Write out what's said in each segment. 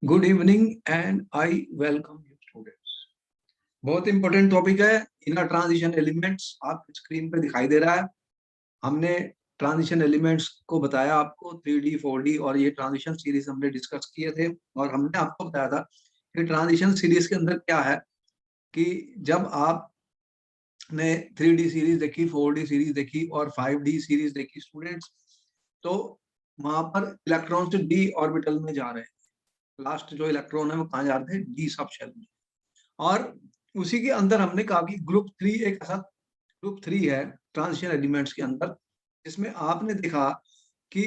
Good evening and I welcome you students. बहुत important topic है inner transition elements. आपकी screen पे दिखाई दे रहा है। हमने ट्रांजिशन एलिमेंट्स को बताया आपको 3D 4D और ये ट्रांजिशन सीरीज हमने डिस्कस किए थे और हमने आपको बताया था कि ट्रांजिशन सीरीज के अंदर क्या है कि जब आपने 3D सीरीज देखी, 4D सीरीज देखी और 5D सीरीज देखी स्टूडेंट्स, तो वहां पर इलेक्ट्रॉन से डी ऑर्बिटल में जा रहे हैं। लास्ट जो इलेक्ट्रॉन है वो कहाँ जा रहे थे? डी सब शेल में। और उसी के अंदर हमने कहा कि ग्रुप 3 एक ऐसा ग्रुप 3 है ट्रांजिशन एलिमेंट्स के अंदर, जिसमें आपने देखा कि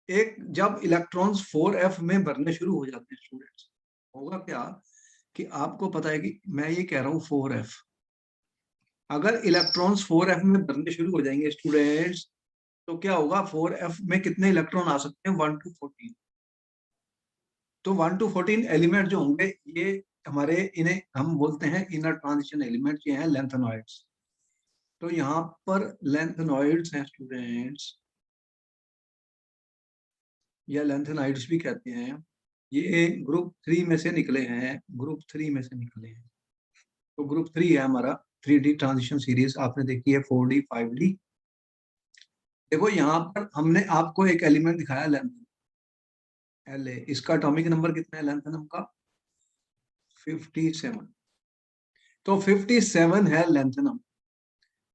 एक जब इलेक्ट्रॉन्स 4f में भरने शुरू हो जाते हैं स्टूडेंट्स, होगा क्या कि आपको पता है कि मैं ये कह रहा हूँ 4f, अगर इलेक्ट्रॉन्स 4f में भरने शुरू हो जाएंगे स्टूडेंट्स, तो क्या होगा? 4f में कितने इलेक्ट्रॉन आ सकते हैं? 1 to 14। तो 1 to 14 एलिमेंट जो होंगे ये हमारे, इन्हें हम बोलते हैं इनर ट्रांजिशन एलिमेंट। ये हैं लेंथेनॉइड्स। तो यहाँ पर लेंथेनॉइड्स हैं स्टूडेंट्स, या लेंथेनॉइड्स भी कहते हैं। ये ग्रुप 3 में से निकले हैं, ग्रुप 3 में से निकले हैं। तो ग्रुप 3 है हमारा 3D ट्रांजिशन सीरीज। आपने देखी है 4D 5D। देखो यहाँ पर हमने आपको एक एलिमेंट दिखाया लेंथेनम La। इसका एटॉमिक नंबर कितना है लेंथेनम का? 57। तो 57 है लेंथेनम।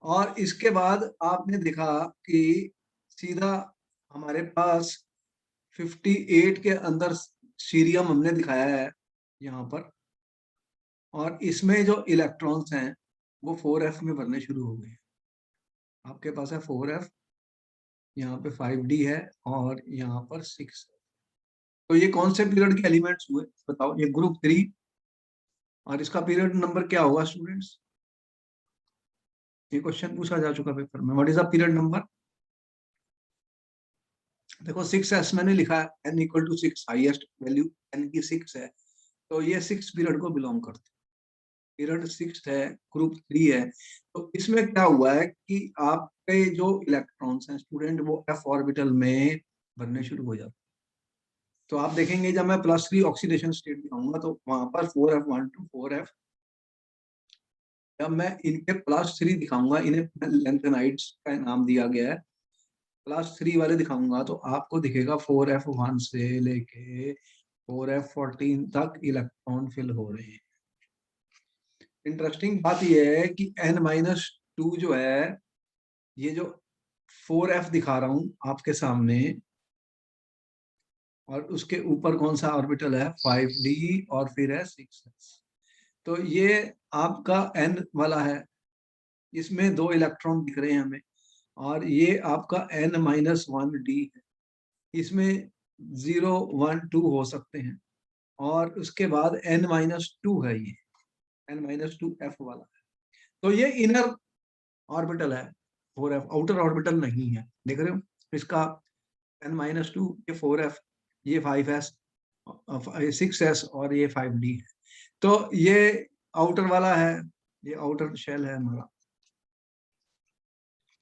और इसके बाद आपने देखा कि सीधा हमारे पास 58 के अंदर सीरियम हमने दिखाया है यहाँ पर, और इसमें जो इलेक्ट्रॉन्स हैं वो 4f में भरने शुरू हो गए। आपके पास है 4f, यहाँ पे 5d है और यहाँ पर 6 है। तो ये कौन से पीरियड के एलिमेंट्स हुए बताओ? ये ग्रुप 3, और इसका पीरियड नंबर क्या होगा स्टूडेंट्स? ये क्वेश्चन पूछा जा चुका पेपर में। What is the period number? देखो 6s मैंने लिखा है, n equal to 6, highest value n की 6 है, तो ये 6 पीरियड को बिलोंग करते हैं। पीरियड 6 है, ग्रुप 3 है। तो इसमें क्या हुआ है कि आपके जो इलेक्ट्रॉन्स हैं स्टूडेंट वो f ऑर्बिटल में भरने शुरू हो जाते हैं। तो आप देखेंगे जब मैं +3 ऑक्सीडेशन स्टेट दिखाऊंगा तो वहां पर 4f1 to 4f, जब मैं इनके +3 दिखाऊंगा, इन्हें लेंथेनाइड्स का नाम दिया गया है, +3 वाले दिखाऊंगा तो आपको दिखेगा 4f1 से लेके 4f14 तक इलेक्ट्रॉन फिल हो रहे हैं। इंटरेस्टिंग बात यह है कि n-2 जो है, ये जो 4f दिखा रहा हूं आपके सामने, और उसके ऊपर कौन सा ऑर्बिटल है? 5d, और फिर है 6s। तो ये आपका n वाला है, इसमें 2 इलेक्ट्रॉन दिख रहे हैं हमें, और ये आपका n-1d है, इसमें 0 1 2 हो सकते हैं, और उसके बाद n-2 है, ये n-2f वाला है। तो ये इनर ऑर्बिटल है 4f, आउटर ऑर्बिटल नहीं है। देख रहे हो इसका n-2, ये 4f, ये 5s, 6s और ये 5d है। तो ये आउटर वाला है, ये आउटर शेल है हमारा,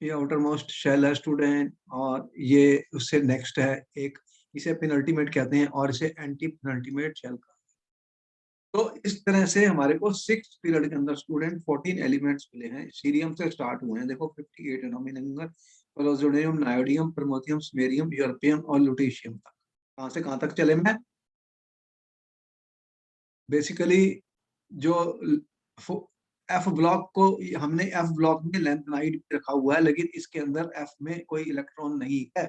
ये आउटर मोस्ट शेल है स्टूडेंट, और ये उससे नेक्स्ट है एक, इसे पेनल्टीमेट कहते हैं और इसे एंटी पेनल्टीमेट शेल का। तो इस तरह से हमारे को 6 पीरियड के अंदर स्टूडेंट 14 एलिमेंट्स मिले हैं। सीरियम से स्टार्ट हुए हैं, देखो 58 एटॉमिक नंबर, प्लूटोनियम, नायोडियम, प्रमोथियम, स्मेरियम, यूरोपियम और लुटेशियम तक। कहां से कहां तक चले? मैं बेसिकली जो एफ ब्लॉक को, हमने एफ ब्लॉक में लेंथेनाइड रखा हुआ है, लेकिन इसके अंदर एफ में कोई इलेक्ट्रॉन नहीं है।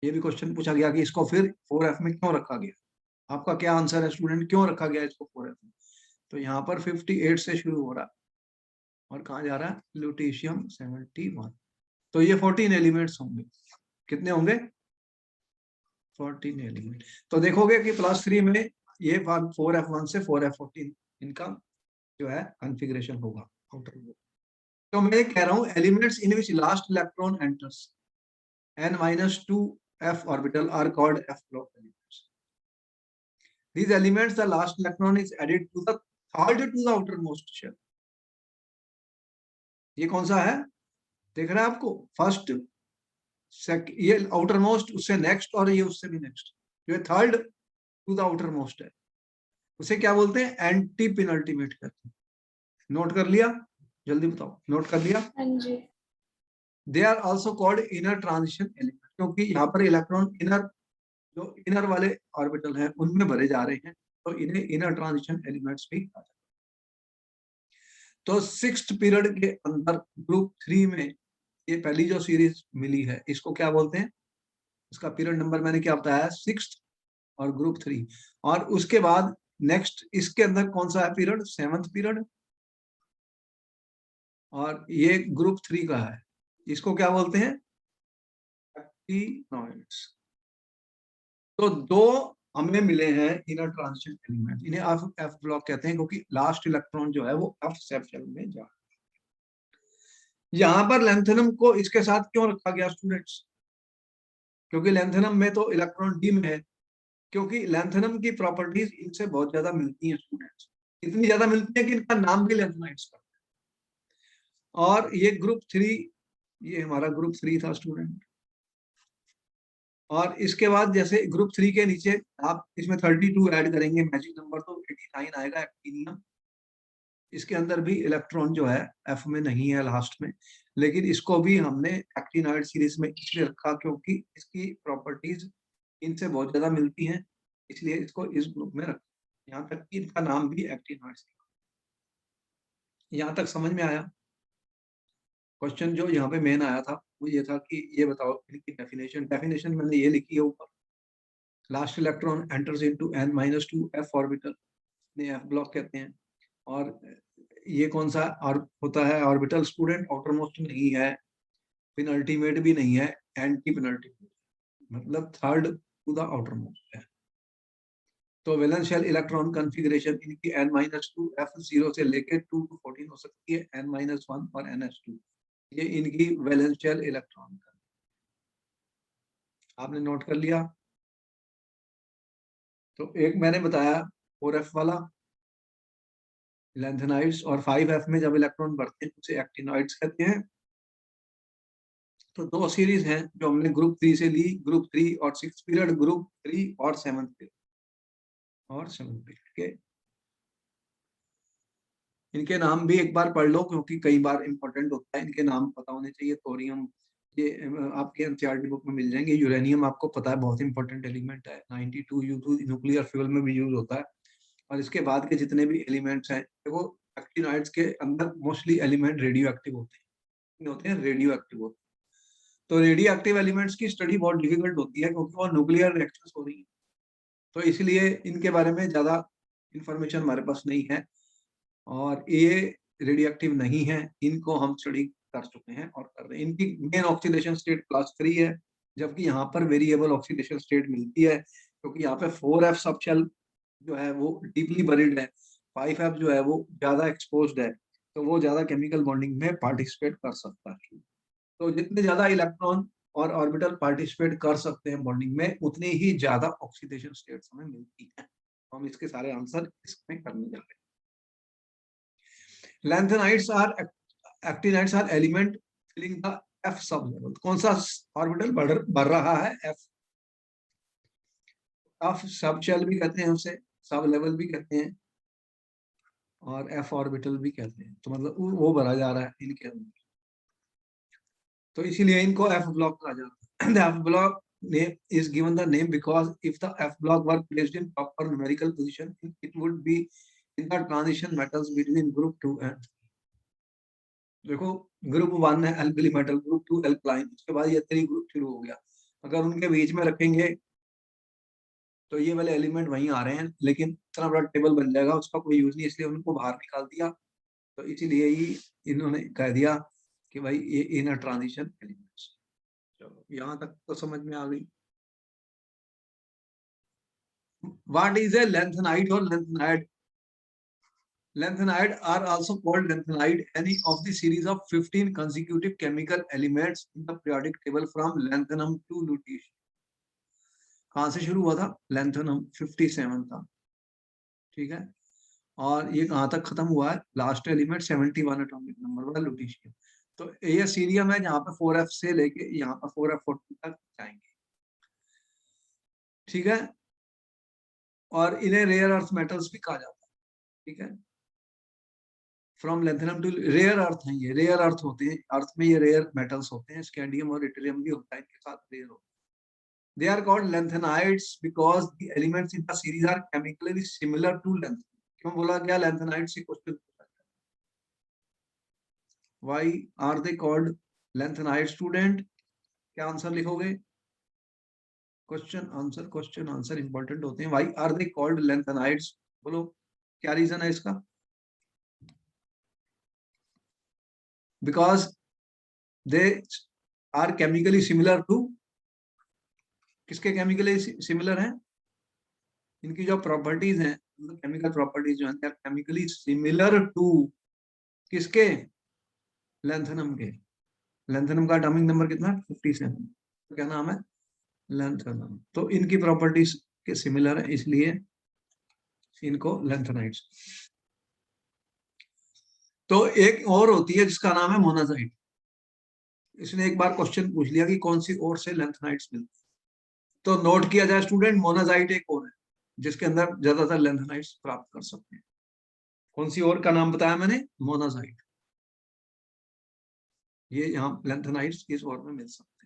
ये भी क्वेश्चन पूछा गया कि इसको फिर 4f में क्यों रखा गया। आपका क्या आंसर है स्टूडेंट? क्यों रखा गया इसको 4f में? तो यहाँ पर 58 से शुरू हो रहा है और कहाँ जा रहा है? लुटेशियम 71। तो ये 14 एलिमेंट्स होंगे। कितने होंगे? 14 एलिमेंट। तो देखोगे कि +3 में ये 4f1 से 4f14 इनका जो है कॉन्फ़िगरेशन होगा आउटर। तो मैं कह रहा हूं elements in which last electron enters n-2f orbital are called f block elements. These elements, the last electron is added to the third to the outermost shell. ये कौन सा है? देख रहे हैं आपको? फर्स्ट, ये आउटर मोस्ट, उससे नेक्स्ट, और ये उससे भी नेक्स्ट। ये third to the outermost है। उसे क्या बोलते हैं? एंटी पेनल्टीमेट कहते हैं। नोट कर लिया? जल्दी बताओ, नोट कर लिया? हाँ जी। They are also called inner transition element, क्योंकि यहाँ पर इलेक्ट्रॉन इनर, जो इनर वाले ऑर्बिटल हैं उनमें भरे जा रहे हैं, तो इन्हें इनर ट्रांजिशन एलिमेंट्स भी कहा जाता है। तो सिक्स्थ पीरियड के अंदर ग्रुप 3 में ये पहली जो सीरीज मिली है, इसको क्या बोलते हैं? इसका पीरियड नंबर मैंने क्या बताया? सिक्स्थ और ग्रुप 3। और उसके बाद नेक्स्ट इसके अंदर कौन सा है पीरियड? Seventh period. और ये ग्रुप 3 का है, इसको क्या बोलते हैं? एक्टिनॉइड्स। तो दो हमें मिले हैं इनर ट्रांजिशन एलिमेंट, इन्हें एफ ब्लॉक कहते हैं, क्योंकि लास्ट इलेक्ट्रॉन जो है वो एफ सेक्शन में जा। यहां पर लैंथेनम को इसके साथ क्यों रखा गया स्टूडेंट्स? क्योंकि लैंथेनम में तो इलेक्ट्रॉन डी में है, क्योंकि लैंथेनम की प्रॉपर्टीज इनसे बहुत ज्यादा मिलती हैं स्टूडेंट्स, इतनी ज्यादा मिलती है कि इनका नाम भी लैंथेनाइड्स का। और ये ग्रुप 3, ये हमारा ग्रुप 3 था स्टूडेंट। और इसके बाद जैसे ग्रुप 3 के नीचे आप इसमें 32 ऐड करेंगे, मैजिक नंबर तो 89 आएगा, एक्टिनियम। इसके अंदर भी इलेक्ट्रॉन जो है एफ में नहीं है लास्ट में, लेकिन इसको भी हमने एक्टिनॉइड सीरीज में इसलिए रखा क्योंकि इसकी प्रॉपर्टीज इनसे बहुत ज्यादा मिलती हैं, इसलिए इसको इस ग्रुप में रखा। यहाँ तक कि इनका नाम भी एक्टिनॉइड्स। यहाँ तक समझ में आया? क्वेश्चन जो यहाँ पे मेन आया था वो ये था कि ये बताओ इनकी डेफिनेशन मैंने ये लिखी है ऊपर। Last electron enters into n-2 f orbital, ने f ब्लॉक कहते हैं। और ये कौन सा और होता है ऑर्बिटल स्टूडेंट? आउटर मोस्ट नहीं है, पेनल्टीमेट भी नहीं है, एंटी पेनल्टीमेट, मतलब third to the outermost है। तो वैलेंस शेल इलेक्ट्रॉन कॉन्फ़िगरेशन इनकी n-2 f0 से लेके 2 to 14 हो सकती है, n-1 और ns2, ये इनकी वैलेंस शेल इलेक्ट्रॉन का। आपने नोट कर लिया? तो एक मैंने बताया 4f वाला लैंथेनाइड्स, और 5f में जब इलेक्ट्रॉन बढ़ते हैं उसे एक्टिनॉइड्स कहते हैं। तो दो सीरीज हैं जो हमने ग्रुप 3 से ली, ग्रुप 3 और 6 पीरियड, ग्रुप 3 और 7 पीरियड और 7 पीरियड के। इनके नाम भी एक बार पढ़ लो, क्योंकि कई बार इंपॉर्टेंट होता है, इनके नाम पता होने चाहिए। थोरियम, ये आपके एनसीईआरटी बुक में मिल जाएंगे। यूरेनियम आपको पता है बहुत इंपॉर्टेंट एलिमेंट है, 92U2 न्यूक्लियर फ्यूल में भी यूज होता है। और इसके बाद के जितने भी एलिमेंट्स हैं, देखो एक्टिनॉइड्स के अंदर मोस्टली एलिमेंट रेडियो एक्टिव होते हैं, रेडियो एक्टिव होते हैं। तो रेडियो एक्टिव एलिमेंट्स की स्टडी बहुत डिफिकल्ट होती है, क्योंकि वो न्यूक्लियर रिएक्शंस हो रही है, तो इसलिए इनके बारे में ज्यादा इंफॉर्मेशन हमारे पास नहीं है। और ये रेडियो एक्टिव नहीं है, इनको हम स्टडी कर चुके हैं और कर रहे हैं। इनकी मेन ऑक्सीडेशन स्टेट क्लास 3 है, जबकि यहाँ पर वेरिएबल ऑक्सीडेशन स्टेट मिलती है, क्योंकि यहाँ पे 4f सब शेल जो है वो डीपली बरीड है, 5f जो है वो ज्यादा एक्सपोज्ड है, तो वो ज्यादा केमिकल बॉन्डिंग में पार्टिसिपेट कर सकता है। तो जितने ज्यादा इलेक्ट्रॉन और ऑर्बिटल पार्टिसिपेट कर सकते हैं बॉन्डिंग में, उतनी ही ज्यादा ऑक्सीडेशन स्टेट्स हमें मिलती है। तो हम इसके सारे आंसर इसमें करने जा रहे हैं। Lanthanides are actinides are element filling the f sub level. कौन सा ऑर्बिटल बढ़ रहा है? f। f सब शेल भी कहते हैं उसे, सब लेवल भी कहते हैं, और f ऑर्बिटल भी कहते हैं। तो मतलब वो भरा जा रहा है इनके अंदर, तो इसीलिए इनको f ब्लॉक कहा जाता है। The f block name is given the name because if the f block were placed in proper numerical position, it would be in the transition metals between group 2 and, देखो group 1 है alkali metal, group 2 alkaline, उसके बाद ये 3 group शुरू हो गया। अगर उनके बीच में रखेंगे तो ये वाले एलिमेंट वहीं आ रहे हैं, लेकिन इतना बड़ा टेबल बन जाएगा, उसका कोई यूज नहीं, इसलिए उनको बाहर निकाल दिया। तो इसीलिए ही इन्होंने कह दिया कि भाई ये इनर ट्रांजिशन एलिमेंट्स। चलो यहाँ तक तो समझ में आ गई। व्हाट इज ए लैंथेनाइड और lanthanide? Lanthanide are also called lanthanide, any of the series of 15 consecutive chemical elements in the periodic table from lanthanum to lutetium। कहाँ से शुरू हुआ था? लैंथेनम 57 था, ठीक है। और ये कहाँ तक खत्म हुआ है? लास्ट एलिमेंट 71 एटॉमिक नंबर वाला लुटीशियम। तो ये सीरियम है जहाँ पे 4f से लेके यहाँ पर 4f40 तक जाएंगे, ठीक है। और इन्हें रेयर अर्थ मेटल्स भी कहा जाता है, ठीक है। From lanthanum to rare earth है, ये रेयर अर्थ होते हैं, अर्थ में ये रेयर मेटल्स होते हैं, स्कैंडियम और इटेरियम भी होता है इनके साथ रेयर होता है। They are called lanthanides because the elements in the series are chemically similar to length. क्यों बोला गया लैंथेनाइड्स? से क्वेश्चन पूछा जाता है, why are they called lanthanide? Student क्या आंसर लिखोगे? क्वेश्चन आंसर इंपॉर्टेंट होते हैं। Why are they called lanthanides? बोलो क्या रीजन है इसका? Because they are chemically similar to, किसके केमिकली सिमिलर है? इनकी जो प्रॉपर्टीज हैं, केमिकल प्रॉपर्टीज जो है, केमिकली सिमिलर टू किसके? लैंथेनम के। लैंथेनम का एटॉमिक नंबर कितना? 57। तो क्या नाम है? लैंथेनम। तो इनकी प्रॉपर्टीज के सिमिलर है, इसलिए इनको लैंथेनाइड्स। तो एक और होती है जिसका नाम है मोनाजाइट। इसने एक बार क्वेश्चन पूछ लिया कि कौन सी और से लैंथेनाइड्स मिलते हैं, तो नोट किया जाए स्टूडेंट, मोनाजाइट एक और है जिसके अंदर ज्यादातर लैंथेनाइड्स प्राप्त कर सकते हैं। कौन सी और का नाम बताया मैंने? मोनाजाइट। ये यहाँ लैंथेनाइड्स इस और में मिल सकते हैं।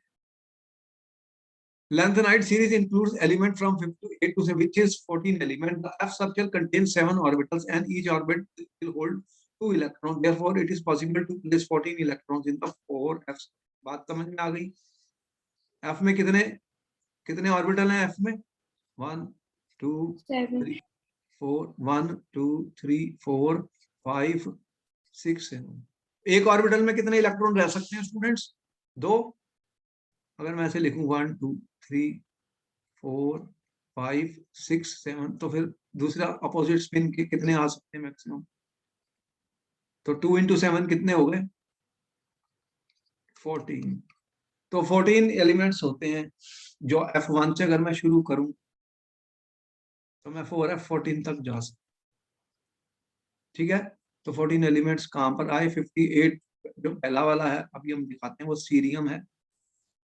Lanthanide series includes element from 5 to 8 to 7, which is 14 element. The F subshell contains 7 orbitals and each orbit will hold 2 electrons. Therefore, it is possible to place 14 electrons in the 4 F. बात समझ में आ गई? F में कितने कितने orbital हैं? F में 1 2 3 4 1 2 3 4 5 6 7। एक ऑर्बिटल में कितने इलेक्ट्रॉन रह सकते हैं स्टूडेंट्स? 2। अगर मैं ऐसे लिखूं 1 2 3 4 5 6 7, तो फिर दूसरा अपोजिट स्पिन के कितने आ सकते हैं मैक्सिमम? तो 2 into 7 कितने हो गए? 14। तो 14 एलिमेंट्स होते हैं। जो F1 से अगर मैं शुरू करूं तो मैं 4F14 तक जा सकता, ठीक है। तो 14 एलिमेंट्स कहां पर आए? 58 जो पहला वाला है अभी हम दिखाते हैं वो सीरियम है,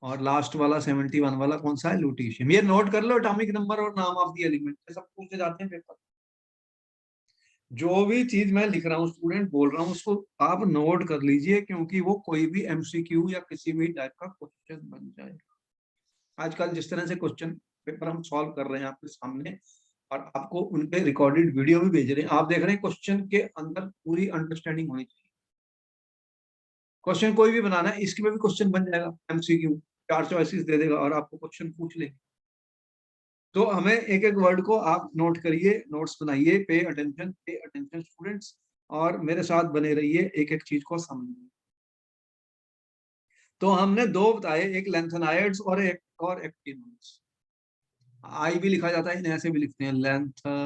और लास्ट वाला 71 वाला कौन सा है? लुटीशियम। ये नोट कर लो, एटॉमिक नंबर और नाम ऑफ द एलिमेंट, सब पूछे जाते हैं पेपर। जो भी चीज मैं लिख रहा हूँ स्टूडेंट, बोल रहा हूँ, उसको आप नोट कर लीजिए, क्योंकि वो कोई भी एमसीक्यू या किसी भी टाइप का क्वेश्चन बन जाएगा। आजकल जिस तरह से क्वेश्चन पेपर हम सॉल्व कर रहे हैं आपके सामने, और आपको उनके रिकॉर्डेड वीडियो भी भेज रहे हैं, आप देख रहे हैं क्वेश्चन के अंदर पूरी अंडरस्टैंडिंग होनी चाहिए। क्वेश्चन कोई भी बनाना है, इसके में भी क्वेश्चन बन जाएगा एमसीक्यू, 4 चॉइसेस दे देगा और आपको क्वेश्चन पूछ लेंगे। तो हमें एक एक वर्ड को आप नोट करिए, नोट्स बनाइए, पे अटेंशन स्टूडेंट्स, और मेरे साथ बने रहिए, एक एक चीज को समझिए। तो हमने दो बताए, एक लैंथेनाइड्स और एक और एक्टिनोइड्स। आई भी लिखा जाता है, इन्हें ऐसे भी लिखते हैं, लैंथेनाइड्स।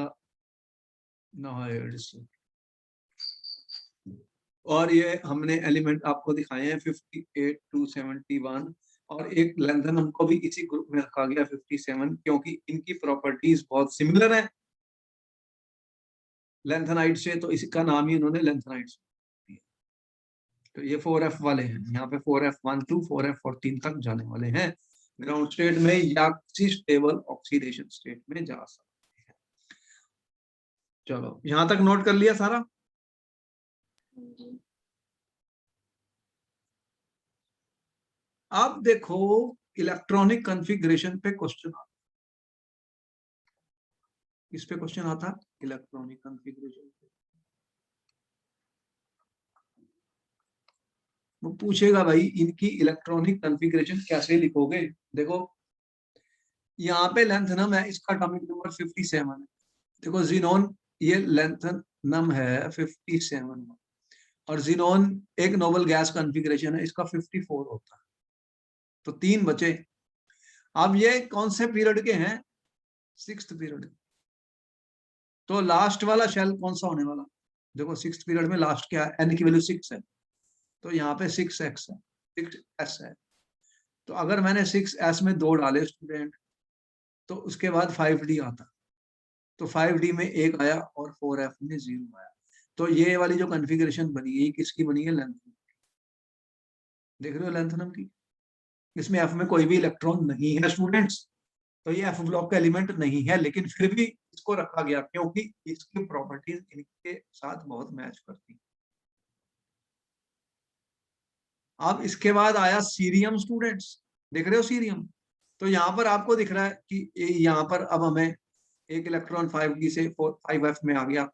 और ये हमने एलिमेंट आपको दिखाए हैं 58 to 71, और एक लैंथेनम को भी इसी ग्रुप में रखा गया 57, क्योंकि इनकी प्रॉपर्टीज बहुत सिमिलर है लैंथेनाइड से, तो इसका नाम ही इन्होंने लैंथेनाइड्स। तो ये 4F वाले हैं, यहाँ पे 4F1 to 4F14 तक जाने वाले हैं ग्राउंड स्टेट में, या किसी स्टेबल ऑक्सीडेशन स्टेट में जा सकते हैं। चलो यहां तक नोट कर लिया सारा? अब देखो इलेक्ट्रॉनिक कॉन्फ़िगरेशन पे क्वेश्चन आता, इस पे क्वेश्चन आता इलेक्ट्रॉनिक कॉन्फ़िगरेशन पे। वो पूछेगा भाई इनकी इलेक्ट्रॉनिक कॉन्फ़िगरेशन कैसे लिखोगे? देखो यहाँ पे लैंथेनम है, इसका एटॉमिक नंबर 57 है। देखो जीनोन, ये लैंथेनम है 57, और जीनोन एक नोबल गैस कॉन्फ़िगरेशन है, इसका 54 होता है। तो 3 बचे। अब ये कौन से पीरियड के हैं? 6th period. तो लास्ट वाला शेल कौन सा होने वाला? देखो 6th पीरियड में लास्ट क्या है? n की वैल्यू 6 है, तो यहाँ पे 6x है, 6s है। तो अगर मैंने 6s में 2 डाले स्टूडेंट, तो उसके बाद 5d आता, तो 5d में 1 आया और 4f में 0 आया। तो ये वाली जो कॉन्फ़िगरेशन बनी है, किसकी बनी है? लैंथेनम। देख रहे हो लैंथेनम की? इसमें f में कोई भी इलेक्ट्रॉन नहीं है स्टूडेंट्स, तो ये एफ ब्लॉक का एलिमेंट नहीं है, लेकिन फिर भी इसको रखा गया क्योंकि इसकी प्रॉपर्टीज इनके साथ बहुत मैच करती है। अब इसके बाद आया सीरियम स्टूडेंट्स, देख रहे हो सीरियम। तो यहाँ पर आपको दिख रहा है कि यहाँ पर अब हमें एक इलेक्ट्रॉन 5d से 5f में आ गया,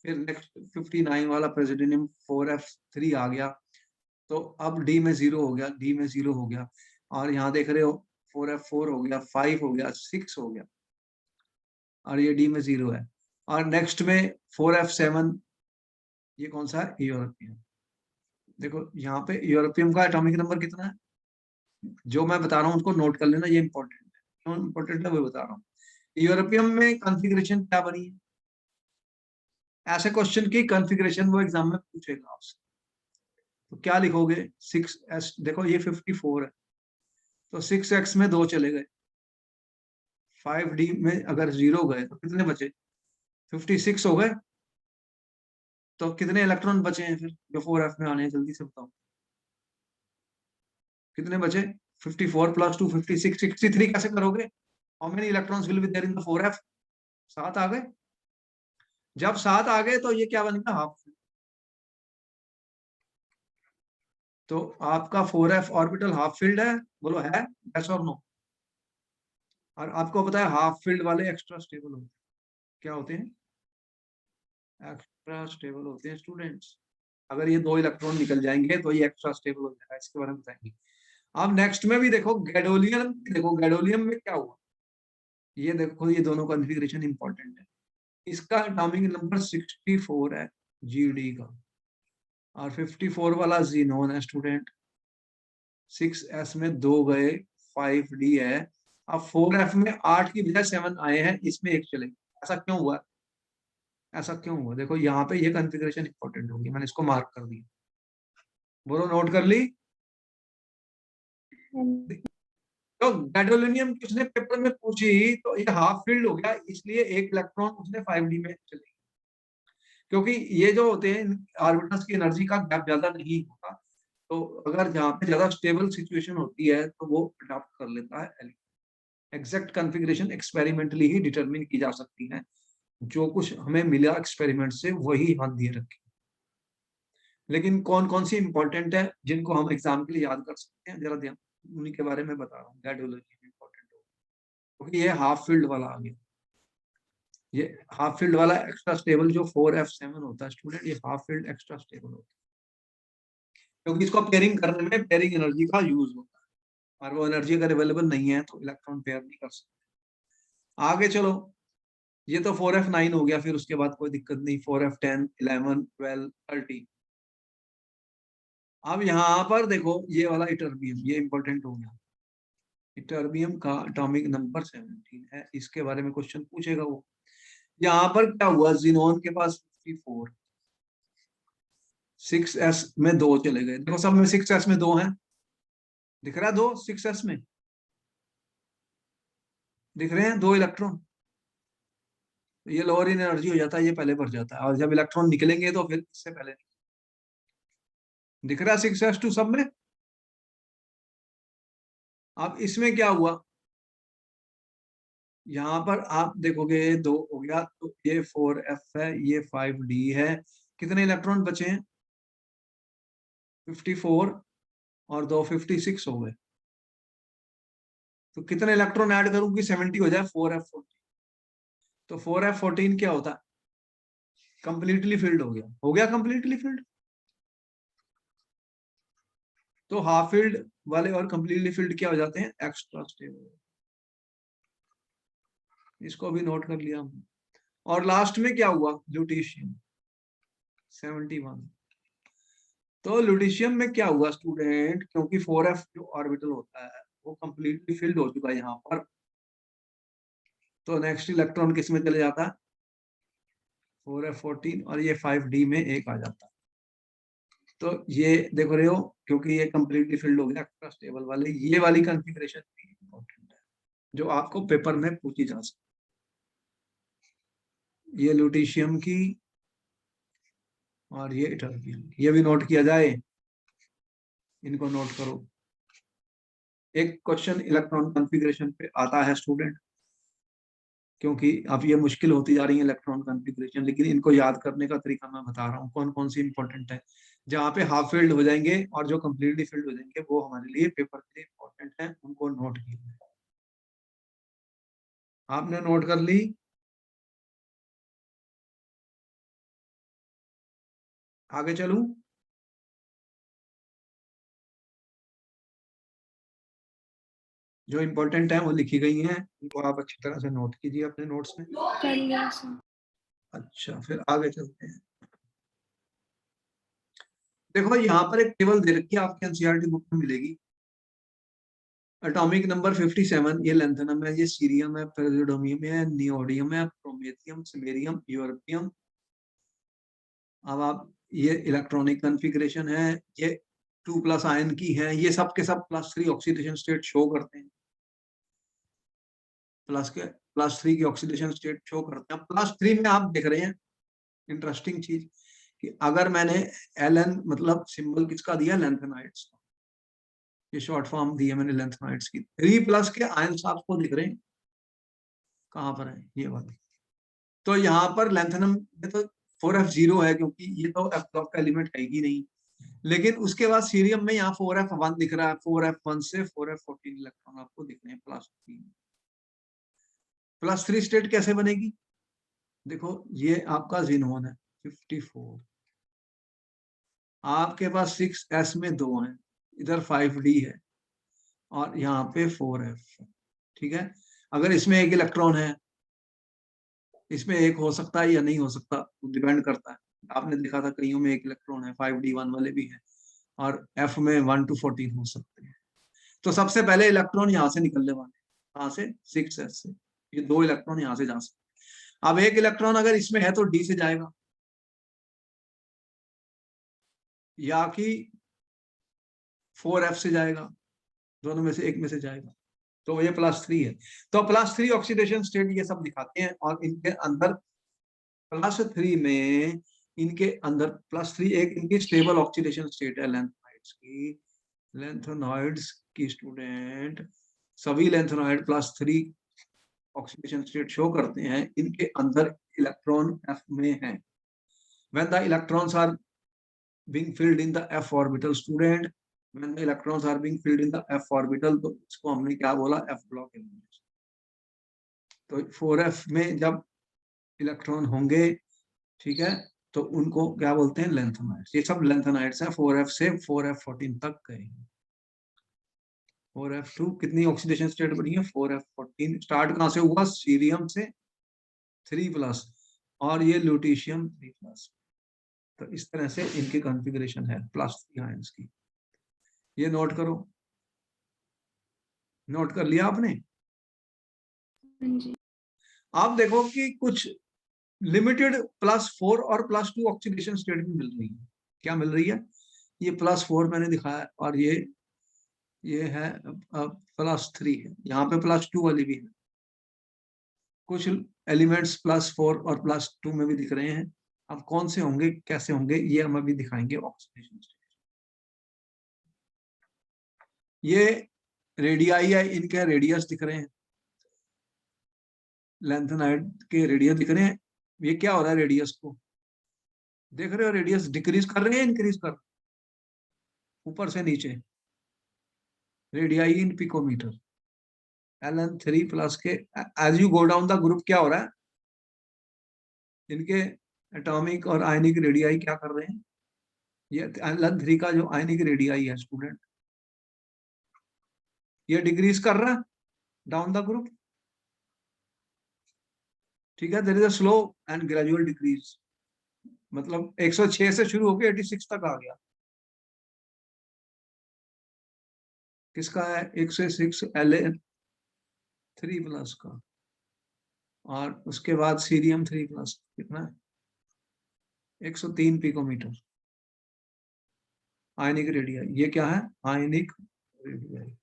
फिर नेक्स्ट 59 वाला प्रेसिडेनियम 4f3 आ गया, तो अब डी में 0 हो गया, डी में 0 हो गया, और यहाँ देख रहे हो 4f4 हो गया, 5 हो गया, 6 हो गया, और ये डी में 0 है। और नेक्स्ट में 4f7, ये कौन सा है, यूरोपियम। देखो यहाँ पे यूरोपियम का एटॉमिक नंबर कितना है, जो मैं बता रहा हूँ उसको नोट कर लेना, ये इंपॉर्टेंट है, क्यों इंपॉर्टेंट है वो बता रहा हूँ। यूरोपियम में कॉन्फ़िगरेशन क्या बनी है, ऐसे क्वेश्चन की कॉन्फ़िगरेशन वो एग्जाम में पूछेगा आपसे, तो क्या लिखोगे, 6s, देखो ये 54 है, तो 6x में 2 चले गए, 5d में अगर 0 गए तो कितने बचे, 56 हो गए, तो कितने इलेक्ट्रॉन बचे हैं फिर जो 4f में आने हैं, जल्दी से बताओ कितने बचे, 54 प्लस 2 56, 63 कैसे करोगे, how many electrons will be there in the 4f, 7 आ गए। जब 7 आ गए तो ये क्या बनेगा, हाफ। तो आपका 4f ऑर्बिटल हाफ फील्ड है, बोलो है, यस और नो। और आपको पता है हाफ फील्ड वाले एक्स्ट्रा स्टेबल होते हैं, क्या होते हैं, एक्स्ट्रा स्टेबल होते हैं स्टूडेंट्स। अगर ये 2 इलेक्ट्रॉन निकल जाएंगे तो ये एक्स्ट्रा स्टेबल हो जाएगा, इसके बारे में बताएंगे। अब नेक्स्ट में भी देखो गैडोलियम, देखो गैडोलियम में क्या हुआ, ये देखो ये दोनों कॉन्फ़िगरेशन इंपॉर्टेंट है। इसका एटॉमिक नंबर 64 है जीडी का, और 54 वाला जीनोन है स्टूडेंट, 6s में 2 गए, 5d है। अब 4f में 8 की बजाय 7 आए हैं, इसमें 1 चले, ऐसा क्यों हुआ, ऐसा क्यों हुआ, देखो यहाँ पे ये कॉन्फ़िगरेशन इंपॉर्टेंट होगी, मैंने इसको मार्क कर दिया, बोलो नोट कर ली। तो गैडोलिनियम किसने पेपर में पूछी, तो ये हाफ फील्ड हो गया, इसलिए 1 इलेक्ट्रॉन उसने 5d में चले, क्योंकि ये जो होते हैं ऑर्बिटल्स की एनर्जी का गैप ज्यादा नहीं होता, तो अगर जहाँ पे ज्यादा स्टेबल सिचुएशन होती है तो वो अडॉप्ट कर लेता है। एग्जैक्ट कॉन्फ़िगरेशन एक्सपेरिमेंटली ही डिटरमिन की जा सकती है, जो कुछ हमें मिला एक्सपेरिमेंट से वही हाथ दिए रखे, लेकिन कौन कौन सी इंपॉर्टेंट है जिनको हम एग्जाम के लिए याद कर सकते हैं, जरा ध्यान, उन्हीं के बारे में बता रहा हूँ। गैडोलॉजी इंपॉर्टेंट हो, क्योंकि ये हाफ फील्ड वाला आ गया, ये हाफ फील्ड वाला एक्स्ट्रा स्टेबल जो 4f7 होता है स्टूडेंट, ये हाफ फील्ड एक्स्ट्रा स्टेबल होता है, क्योंकि इसको पेयरिंग करने में पेयरिंग एनर्जी का यूज होता है, और वो एनर्जी अगर अवेलेबल नहीं है तो इलेक्ट्रॉन पेयर नहीं कर सकते। आगे चलो, ये तो 4f9 हो गया, फिर उसके बाद कोई दिक्कत नहीं, 4f10, 11, 12, 13। अब यहाँ पर देखो ये वाला इटर्बियम, ये इंपॉर्टेंट हो गया, इटर्बियम का एटॉमिक नंबर 17 है, इसके बारे में क्वेश्चन पूछेगा वो। यहाँ पर क्या हुआ, जिनोन के पास 54, 6s में 2 चले गए, देखो सब में 6s में 2 हैं, दिख रहा है 2 6s में, दिख रहे हैं 2 इलेक्ट्रॉन, ये लोअर इन एनर्जी हो जाता है, ये पहले भर जाता है, और जब इलेक्ट्रॉन निकलेंगे तो फिर इससे पहले, दिख रहा है 6s2 सब में। अब इसमें क्या हुआ, यहाँ पर आप देखोगे 2 हो गया, तो ये 4f है, ये 5d है, कितने इलेक्ट्रॉन बचे हैं, 54, और 2 56 हो गए, तो कितने इलेक्ट्रॉन ऐड करूं कि 70 हो जाए, 4f14, तो 4f14 क्या होता है, कंप्लीटली फिल्ड हो गया कंप्लीटली फिल्ड। तो हाफ फील्ड वाले और कंप्लीटली फील्ड क्या हो जाते हैं, एक्स्ट्रा स्टेबल, इसको भी नोट कर लिया हमने। और लास्ट में क्या हुआ, ल्यूटीशियम 71, तो ल्यूटीशियम में क्या हुआ स्टूडेंट, क्योंकि 4f जो ऑर्बिटल होता है वो कंप्लीटली फिल्ड हो चुका है यहाँ पर, तो नेक्स्ट इलेक्ट्रॉन किस में चले जाता है, 4f14, और ये 5d में 1 आ जाता है। तो ये देख रहे हो, क्योंकि ये कंप्लीटली फिल्ड हो गया एक्स्ट्रा स्टेबल वाले, ये वाली कॉन्फ़िगरेशन भी इंपॉर्टेंट है जो आपको पेपर में पूछी जा सकती है, ये ल्यूटीशियम की और ये इटर्बियम, ये भी नोट किया जाए, इनको नोट करो। एक क्वेश्चन इलेक्ट्रॉन कॉन्फ़िगरेशन पे आता है स्टूडेंट, क्योंकि अब ये मुश्किल होती जा रही है इलेक्ट्रॉन कॉन्फ़िगरेशन, लेकिन इनको याद करने का तरीका मैं बता रहा हूँ कौन कौन सी इंपॉर्टेंट है। जहाँ पे हाफ फील्ड हो जाएंगे और जो कंप्लीटली फील्ड हो जाएंगे वो हमारे लिए पेपर के लिए इंपॉर्टेंट है, उनको नोट कीजिए। आपने नोट कर ली? आगे चलूं? जो इम्पोर्टेंट है वो लिखी गई हैं, उनको आप अच्छी तरह से नोट कीजिए अपने नोट्स में। कर लिया सर। अच्छा, फिर आगे चलते हैं। देखो यहाँ पर एक टेबल दे रखी है, आपके एनसीईआरटी बुक में मिलेगी। एटॉमिक नंबर 57, ये लैंथेनम है, ये सीरियम है, पेरिडोमियम है, नियोडियम है, प्रोमेथियम, सिमेरियम, यूरोपियम। अब आप ये इलेक्ट्रॉनिक कॉन्फ़िगरेशन है, ये 2+ आयन की है, ये सब के सब +3 ऑक्सीडेशन स्टेट शो करते हैं। +3 की ऑक्सीडेशन स्टेट शो करते हैं। +3 में आप देख रहे हैं इंटरेस्टिंग चीज कि अगर मैंने Ln मतलब सिंबल किसका दिया, लैंथेनाइड्स का, ये शॉर्ट फॉर्म दी है मैंने लैंथेनाइड्स की। 3+ के आयंस आपको दिख रहे हैं, कहाँ पर है ये वाले। तो यहाँ पर लैंथेनम में तो 4f0 है, क्योंकि ये तो f ब्लॉक का एलिमेंट है ही नहीं। लेकिन उसके बाद सीरियम में यहाँ 4f1 दिख रहा है, 4f1 से 4f14 इलेक्ट्रॉन आपको दिख रहे हैं +3। +3 स्टेट कैसे बनेगी? देखो ये आपका जिनोन है 54, आपके पास 6s में 2 हैं, इधर 5d है और यहाँ पे 4f। ठीक है, अगर इसमें एक इलेक्ट्रॉन है, इसमें एक हो सकता है या नहीं हो सकता, डिपेंड करता है। आपने देखा था कईयों में एक इलेक्ट्रॉन है, 5d1 वाले भी हैं, और f में 1 to 14 हो सकते हैं। तो सबसे पहले इलेक्ट्रॉन यहाँ से निकलने वाले, कहाँ से? 6s से। ये 2 इलेक्ट्रॉन यहाँ से जा सकते हैं। अब एक इलेक्ट्रॉन अगर इसमें है तो d से जाएगा, या कि 4f से जाएगा, दोनों में से एक में से जाएगा। तो ये +3 है। तो +3 ऑक्सीडेशन स्टेट ये सब दिखाते हैं, और इनके अंदर +3 में, इनके अंदर +3 एक इनकी स्टेबल ऑक्सीडेशन स्टेट है लैंथेनाइड्स की। लैंथेनाइड्स की स्टूडेंट, सभी लैंथेनाइड +3 ऑक्सीडेशन स्टेट शो करते हैं, इनके अंदर इलेक्ट्रॉन f में है। when the electrons are being filled in the f orbital, student, when the electrons are being filled in the f orbital, तो इसको हमने क्या बोला, f ब्लॉक एलिमेंट्स। तो 4f में जब इलेक्ट्रॉन होंगे, ठीक है, तो उनको क्या बोलते हैं, लेंथेनाइड्स। ये सब लेंथेनाइड्स हैं, 4f से 4f14 तक गए। 4f2 कितनी ऑक्सीडेशन स्टेट बनी है, 4f14। स्टार्ट कहां से हुआ, सीरियम से 3+, और ये लुटीशियम 3+। तो इस तरह से इनकी कॉन्फ़िगरेशन है +3 आयंस की। ये नोट करो, नोट कर लिया आपने? जी। आप देखो कि कुछ लिमिटेड +4 और +2 ऑक्सीडेशन स्टेट भी मिल रही है। क्या मिल रही है? ये +4 मैंने दिखाया, और ये है +3 है, यहाँ पे +2 वाली भी है। कुछ एलिमेंट्स +4 और +2 में भी दिख रहे हैं। अब कौन से होंगे, कैसे होंगे, ये हम अभी दिखाएंगे ऑक्सीडेशन स्टेट। ये रेडियाई है, इनके रेडियस दिख रहे हैं, लैंथेनाइड के रेडियस दिख रहे हैं। ये क्या हो रहा है, रेडियस को देख रहे हो, रेडियस डिक्रीज कर रहे हैं, इंक्रीज कर, ऊपर से नीचे, रेडियाई इन पिकोमीटर। Ln3+ के as you go down the group क्या हो रहा है, इनके एटॉमिक और आयनिक रेडियाई क्या कर रहे हैं। ये Ln3 का जो आयनिक रेडियाई है स्टूडेंट, ये डिक्रीज कर रहा है डाउन द ग्रुप। ठीक है, there is a slow and gradual decrease, मतलब 106 से शुरू होकर 86 तक आ गया। किसका है, 106 Ln3+ का, और उसके बाद सीरियम 3+, कितना है, 103 पिकोमीटर आयनिक रेडियाई। ये क्या है, आयनिक रेडियाई।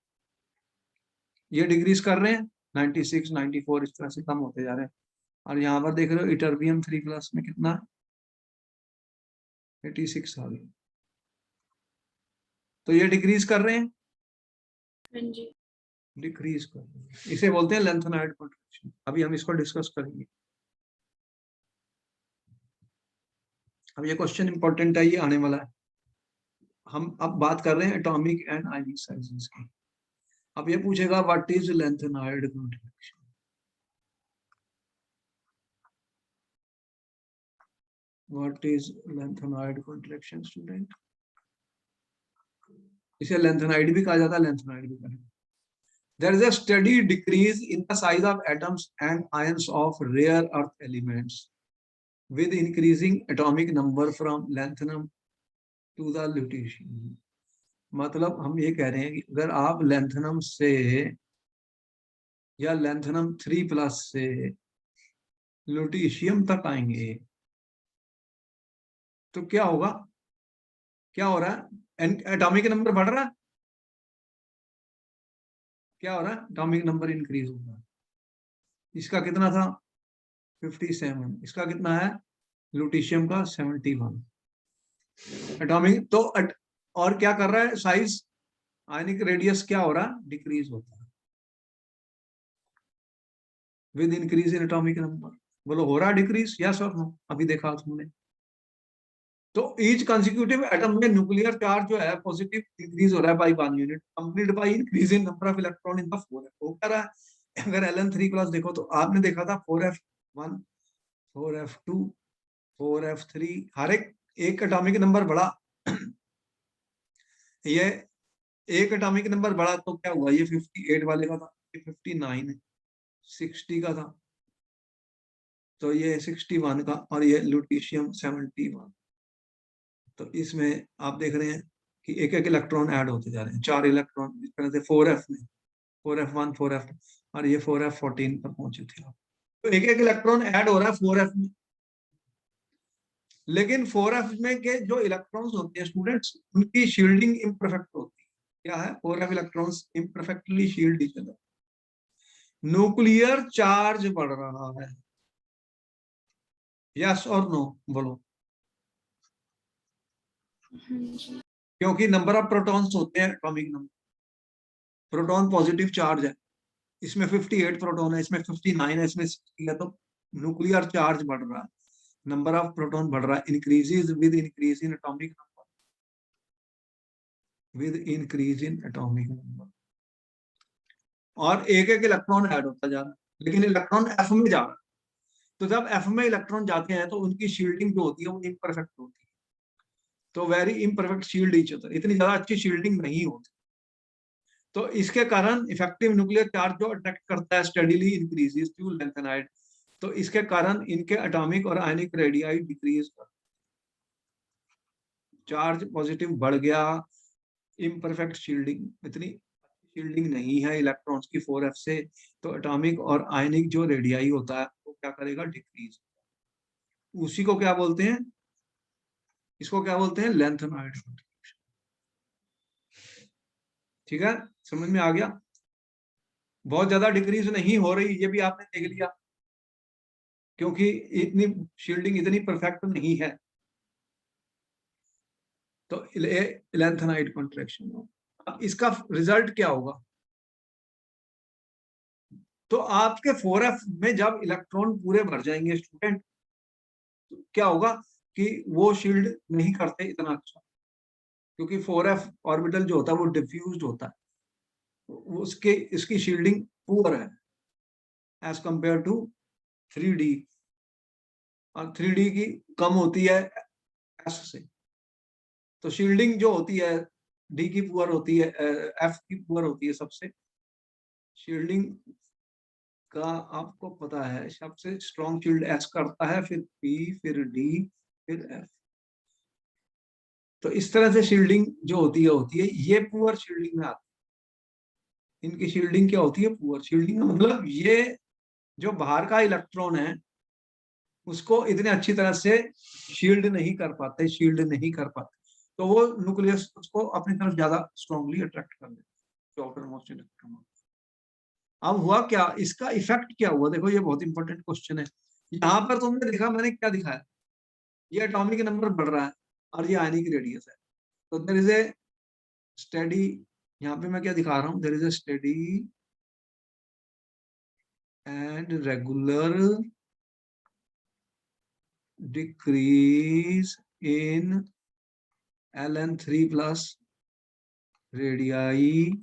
ये डिक्रीज कर रहे हैं, 96 94 इस तरह से कम होते जा रहे हैं। और यहाँ पर देख रहे हो इटर्बियम 3+ में कितना, 86 आ गया। तो ये डिक्रीज कर रहे हैं। हाँ जी। डिक्रीज कर, इसे बोलते हैं लेंथेनाइड कॉन्ट्रैक्शन। अभी हम इसको डिस्कस करेंगे। अब ये क्वेश्चन इंपॉर्टेंट है, ये आने वाला है। हम अब बात कर रहे हैं एटॉमिक एंड आयनिक साइजेस की। अब ये पूछेगा what is lanthanide contraction. What is lanthanide contraction student? इसे लेंथेनाइड भी कहा जाता है, लेंथेनाइड भी कहा जाता है। There is a steady decrease in the size of atoms and ions of rare earth elements with increasing atomic number from lanthanum to the lutetium. मतलब हम ये कह रहे हैं कि अगर आप लैंथनम से या लैंथनम 3+ से लुटीशियम तक आएंगे तो क्या होगा? क्या हो रहा है? एटॉमिक नंबर बढ़ रहा है। क्या हो रहा है? एटॉमिक नंबर इंक्रीज हो रहा है। इसका कितना था? 57। इसका कितना है? लुटीशियम का 71 एटॉमिक। तो और क्या कर रहा है? साइज, आयनिक रेडियस क्या हो रहा है? डिक्रीज होता है with increase in atomic number. बोलो हो रहा है डिक्रीज? यस और नो? अभी देखा तुमने। तो ईच कंसेक्यूटिव एटम में न्यूक्लियर चार्ज जो है पॉजिटिव इंक्रीज हो रहा है by 1 unit, complete by increase in number of electron in the 4f। वो कह रहा है अगर Ln3+ देखो तो आपने देखा था 4f1, 4f2, 4f3, हर एक एटॉमिक नंबर बढ़ा। ये एक एटॉमिक नंबर बढ़ा तो क्या हुआ? ये 58 वाले का था, ये 59 है, 60 का था, तो ये 61 का, और ये लुटीशियम 71। तो इसमें आप देख रहे हैं कि एक एक इलेक्ट्रॉन ऐड होते जा रहे हैं, 4 इलेक्ट्रॉन इस तरह से 4f में, 4f1, 4f, और ये 4f14 पर पहुंचे थे आप। तो एक एक इलेक्ट्रॉन ऐड हो रहा है 4f में। लेकिन 4f में के जो इलेक्ट्रॉन्स होते हैं स्टूडेंट्स, उनकी शील्डिंग इम्परफेक्ट होती है। क्या है? 4f electrons imperfectly shield each other. Nuclear charge बढ़ रहा है। यस और नो? बोलो। हाँ जी। क्योंकि नंबर ऑफ प्रोटॉन्स होते हैं atomic number. Proton positive charge है, इसमें 58 प्रोटॉन है, इसमें 59 है, इसमें 60 है, तो न्यूक्लियर चार्ज बढ़ रहा है, नंबर ऑफ प्रोटॉन बढ़ रहा है, increases with increase in atomic number, with increase in atomic number. और एक एक इलेक्ट्रॉन ऐड होता जा रहा है, लेकिन इलेक्ट्रॉन एफ में जा रहा है। तो जब एफ में इलेक्ट्रॉन जाते हैं तो उनकी शील्डिंग जो होती है वो इम्परफेक्ट होती है। तो very imperfect shield each other, इतनी ज्यादा अच्छी शील्डिंग नहीं होती। तो इसके कारण इफेक्टिव न्यूक्लियर चार्ज जो अट्रैक्ट करता है स्टेडीली इंक्रीजेस टू लेंथेनाइड। तो इसके कारण इनके एटॉमिक और आयनिक रेडियाई डिक्रीज कर, चार्ज पॉजिटिव बढ़ गया, इम्परफेक्ट शील्डिंग, इतनी शील्डिंग नहीं है इलेक्ट्रॉन्स की 4f से, तो एटॉमिक और आयनिक जो रेडियाई होता है वो क्या करेगा? डिक्रीज। उसी को क्या बोलते हैं? इसको क्या बोलते हैं? लेंथेनाइड। ठीक है, समझ में आ गया? बहुत ज्यादा डिक्रीज नहीं हो रही, ये भी आपने देख लिया, क्योंकि इतनी शील्डिंग इतनी परफेक्ट नहीं है। तो लेंथेनाइड कॉन्ट्रैक्शन। अब इसका रिजल्ट क्या होगा? तो आपके 4f में जब इलेक्ट्रॉन पूरे भर जाएंगे स्टूडेंट, तो क्या होगा कि वो शील्ड नहीं करते इतना अच्छा, क्योंकि 4f ऑर्बिटल जो होता है वो डिफ्यूज्ड होता है, उसके इसकी शील्डिंग पुअर है एज कंपेयर टू 3d, और 3d की कम होती है s से। तो शील्डिंग जो होती है डी की पुअर होती है, एफ की पुअर होती है सबसे। शील्डिंग का आपको पता है सबसे स्ट्रॉन्ग शील्ड एस करता है, फिर पी, फिर डी, फिर एफ। तो इस तरह से शील्डिंग जो होती है ये पुअर शील्डिंग में आती है। इनकी शील्डिंग क्या होती है? पुअर शील्डिंग का मतलब ये जो बाहर का इलेक्ट्रॉन है उसको इतने अच्छी तरह से शील्ड नहीं कर पाते, शील्ड नहीं कर पाते, तो वो न्यूक्लियस उसको अपनी तरफ ज्यादा स्ट्रांगली अट्रैक्ट कर देते, जो आउटर मोस्ट इलेक्ट्रॉन। अब हुआ क्या? इसका इफेक्ट क्या हुआ? देखो ये बहुत इंपॉर्टेंट क्वेश्चन है। यहाँ पर तुमने देखा मैंने क्या दिखाया? ये एटॉमिक नंबर बढ़ रहा है और ये आयनिक रेडियस है। तो देयर इज ए स्टेडी, यहाँ पे मैं क्या दिखा रहा हूँ? There is a steady and regular decrease in ln3 plus radii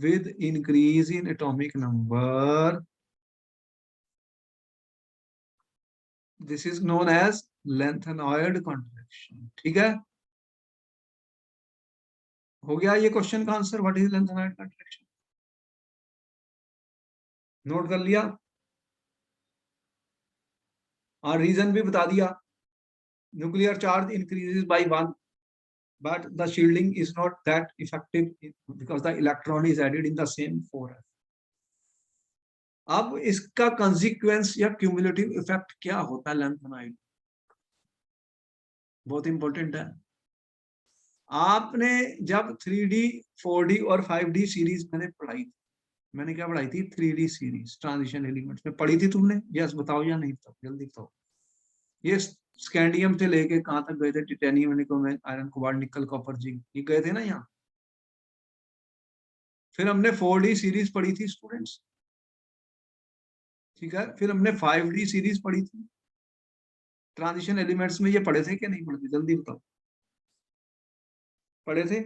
with increase in atomic number. This is known as lengthenoid contraction. ठीक है, हो गया ये क्वेश्चन का answer. What is lengthenoid contraction? Note कर लिया और रीजन भी बता दिया. Nuclear charge increases by 1, but the shielding is not that effective because the electron is added in the same 4f. अब इसका कंसिक्वेंस या क्यूमुलेटिव इफेक्ट क्या होता है lengthenoid? बहुत इंपॉर्टेंट है. आपने जब 3D 4D और 5D सीरीज मैंने क्या पढ़ाई थी? 3D सीरीज ट्रांजिशन एलिमेंट्स में पढ़ी थी तुमने? यस बताओ या नहीं बताओ, जल्दी बताओ. ये स्कैंडियम से लेके कहां तक गए थे? टिटेनियम, निकोल, आयरन, कोबाल्ट, निकल, कॉपर, जिंक, ये गए थे ना यहाँ. फिर हमने 4D सीरीज पढ़ी थी स्टूडेंट्स, ठीक है. फिर हमने 5D सीरीज पढ़ी थी. ट्रांजिशन एलिमेंट्स में ये पढ़े थे कि नहीं पढ़े थे? जल्दी बताओ, पढ़े थे?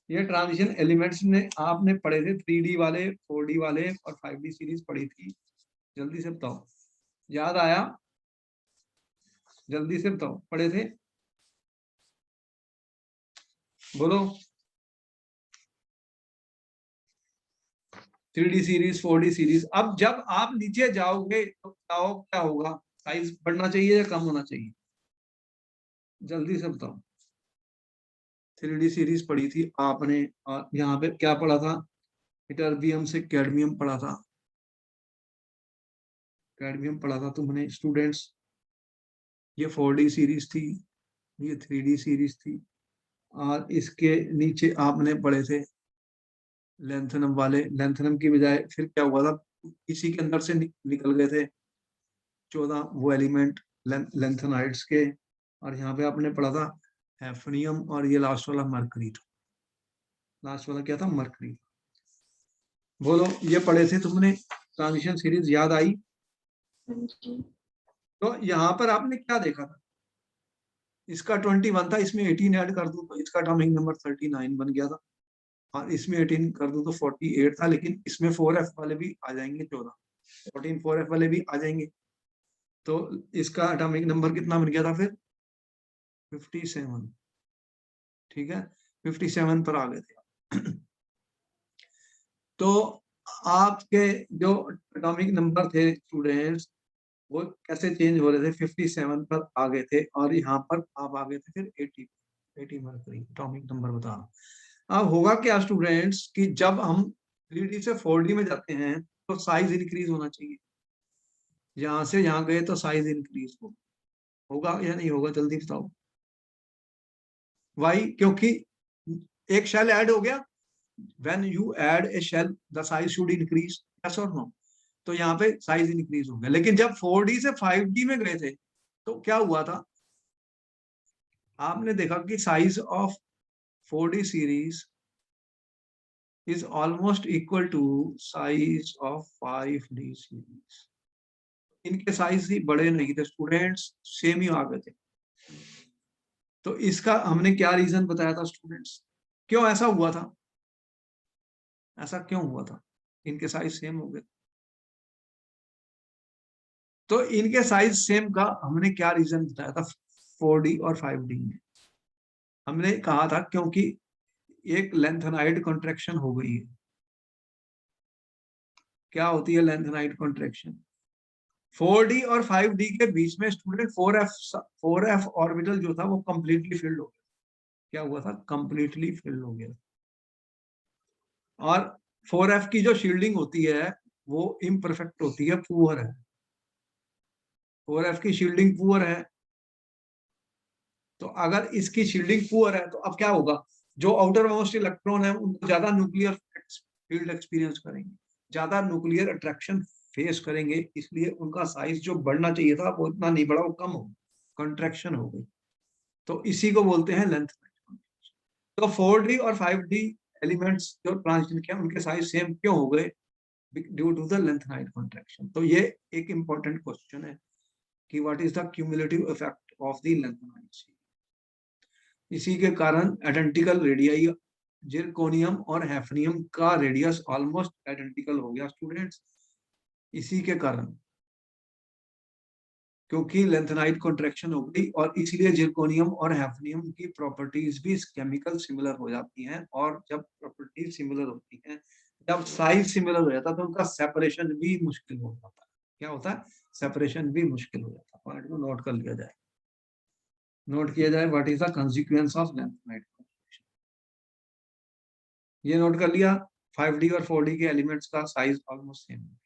ये ट्रांजिशन एलिमेंट्स में आपने पढ़े थे. 3D वाले, 4D वाले और 5D सीरीज पढ़ी थी. जल्दी से बताओ, याद आया? जल्दी से बताओ, पढ़े थे? बोलो. 3D series, 4D series. अब जब आप नीचे जाओगे तो बताओ क्या होगा? साइज बढ़ना चाहिए या कम होना चाहिए? जल्दी से बताओ. 3D सीरीज पढ़ी थी आपने और यहाँ पे क्या पढ़ा था? इटर्बियम से कैडमियम पढ़ा था. कैडमियम पढ़ा था तुमने स्टूडेंट्स. ये 4D सीरीज थी, ये 3D सीरीज थी. और इसके नीचे आपने पढ़े थे लेंथनम वाले. लेंथनम की बजाय फिर क्या हुआ था? इसी के अंदर से निकल गए थे 14 वो एलिमेंट लेंथेनाइड्स के. और यहाँ पे आपने पढ़ा था हैफनियम और ये लास्ट वाला मरकरी था. लास्ट वाला क्या था? मरकरी. बोलो, ये पढ़े थे तुमने? ट्रांजिशन सीरीज याद आई? तो यहाँ पर आपने क्या देखा था? इसका 21 था, इसमें 18 ऐड कर दूं तो इसका एटॉमिक नंबर 39 बन गया था. और इसमें 18 कर दूं तो 48 था. लेकिन इसमें 4f वाले भी आ जाएंगे, 14, 14 4f वाले भी आ जाएंगे. तो इसका एटॉमिक नंबर कितना बन गया था फिर? 57. ठीक है, 57 पर आ गए थे. तो आपके जो एटॉमिक नंबर थे स्टूडेंट्स, वो कैसे चेंज हो रहे थे? 57 पर आ गए थे और यहाँ पर आप आ गए थे फिर 80 मरकरी एटॉमिक नंबर बता रहा हूँ. अब होगा क्या स्टूडेंट्स कि जब हम 3D से 4D में जाते हैं तो साइज इंक्रीज होना चाहिए. यहाँ से यहाँ गए तो साइज इंक्रीज होगा या नहीं होगा? जल्दी बताओ. वाई? क्योंकि एक शेल ऐड हो गया. When you add a shell, the size should increase. Yes or no? तो यहाँ पे साइज इंक्रीज हो गया. लेकिन जब 4D से 5D में गए थे तो क्या हुआ था? आपने देखा कि size of 4D series is almost equal to size of 5D series. इनके साइज ही बड़े नहीं थे स्टूडेंट्स, सेम ही आ गए थे. तो इसका हमने क्या रीजन बताया था स्टूडेंट्स? क्यों ऐसा हुआ था? ऐसा क्यों हुआ था? इनके साइज सेम हो गए. तो इनके साइज सेम का हमने क्या रीजन बताया था 4D और 5D में? हमने कहा था क्योंकि एक लेंथेनाइड कॉन्ट्रैक्शन हो गई है. क्या होती है लेंथेनाइड कॉन्ट्रैक्शन? 4D और 5D के बीच में स्टूडेंट 4f ऑर्बिटल जो था वो कंप्लीटली फिल्ड हो गया. क्या हुआ था? कंप्लीटली फिल्ड हो गया. और 4f की जो शील्डिंग होती है वो इम्परफेक्ट होती है, पुअर है. 4f की शील्डिंग पुअर है. तो अगर इसकी शील्डिंग पुअर है तो अब क्या होगा? जो आउटर मोस्ट इलेक्ट्रॉन है उनको ज्यादा न्यूक्लियर फील्ड एक्सपीरियंस करेंगे, ज्यादा न्यूक्लियर अट्रैक्शन फेस करेंगे. इसलिए उनका साइज जो बढ़ना चाहिए था वो इतना नहीं बढ़ा, वो कम हो, कंट्रैक्शन हो गई. तो इसी को बोलते हैं लेंथ. तो 4D और 5D एलिमेंट्स जो ट्रांजिशन किया उनके साइज सेम क्यों हो गए, due to the lanthanide contraction. तो ये एक इंपॉर्टेंट क्वेश्चन है कि what is the cumulative effect of the lanthanide C. इसी के कारण आइडेंटिकल रेडियाई जिरकोनियम और हैफनियम का रेडियस ऑलमोस्ट आइडेंटिकल हो गया स्टूडेंट्स, इसी के कारण, क्योंकि लेंथेनाइड कॉन्ट्रैक्शन हो गई और इसलिए जिरकोनियम और हैफनियम की प्रॉपर्टीज भी केमिकल सिमिलर हो जाती हैं। और जब प्रॉपर्टीज सिमिलर होती हैं, जब साइज सिमिलर हो जाता है तो उनका सेपरेशन भी मुश्किल हो जाता है। क्या होता है? सेपरेशन भी मुश्किल हो जाता है। पॉइंट को नोट कर लिया जाए, नोट किया जाए what is the consequence of lanthanide contraction. ये नोट कर लिया, 5D और 4D के एलिमेंट्स का साइज ऑलमोस्ट सेम है,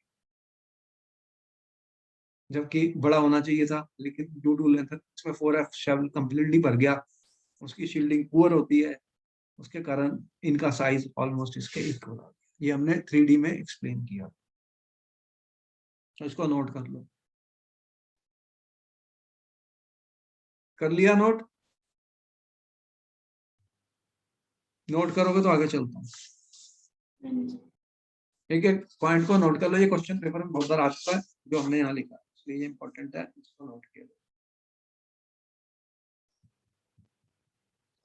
जबकि बड़ा होना चाहिए था, लेकिन ड्यू टू लेंथ इसमें 4f शेल कंप्लीटली भर गया, उसकी शील्डिंग पुअर होती है, उसके कारण इनका साइज ऑलमोस्ट इसके इक्वल आ गया। ये हमने 3D में एक्सप्लेन किया, तो इसको नोट कर लो। कर लिया नोट? नोट करोगे तो आगे चलता हूँ। हाँ जी। एक एक पॉइंट को नोट कर लो, ये क्वेश्चन पेपर में बहुत बार आ चुका है जो हमने यहाँ लिखा है, इसलिए ये इंपॉर्टेंट है, इसको नोट किया।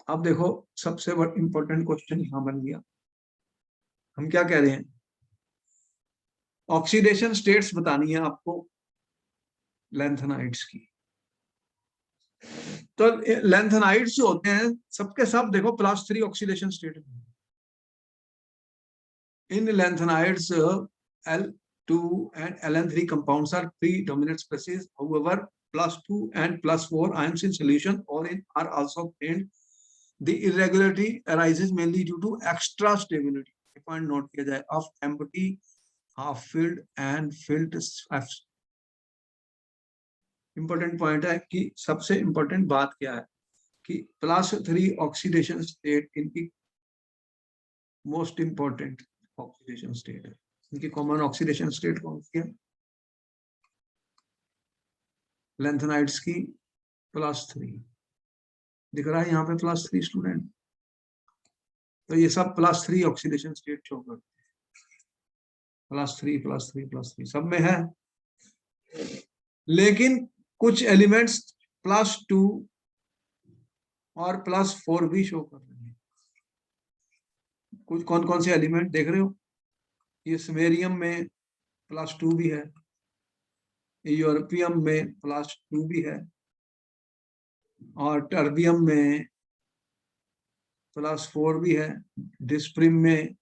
अब देखो सबसे इंपॉर्टेंट क्वेश्चन यहाँ बन गया। हम क्या कह रहे हैं? ऑक्सीडेशन स्टेट्स बतानी है आपको लेंथेनाइड्स की। तो लेंथेनाइड्स जो होते हैं सबके सब देखो +3 oxidation state. In lanthanides L2 and Ln3 compounds are predominant species. However, +2 and +4 ions in solution or in are also obtained. The irregularity arises mainly due to extra stability. Point note किया जाए of empty, half filled and filled. Important point है कि सबसे important बात क्या है कि +3 oxidation state इनकी मोस्ट इंपॉर्टेंट ऑक्सीडेशन स्टेट है। इनकी कॉमन ऑक्सीडेशन स्टेट कौन सी है? लेंथेनाइड्स की +3 दिख रहा है यहाँ पे, +3 स्टूडेंट। तो ये सब +3 ऑक्सीडेशन स्टेट शो करते हैं, +3 सब में है। लेकिन कुछ एलिमेंट्स +2 और +4 भी शो कर रहे हैं। कुछ कौन कौन से एलिमेंट देख रहे हो? ये समेरियम में +2 भी है, यूरोपियम में +2 भी है, और टर्बियम में +4 भी है, डिस्प्रिम में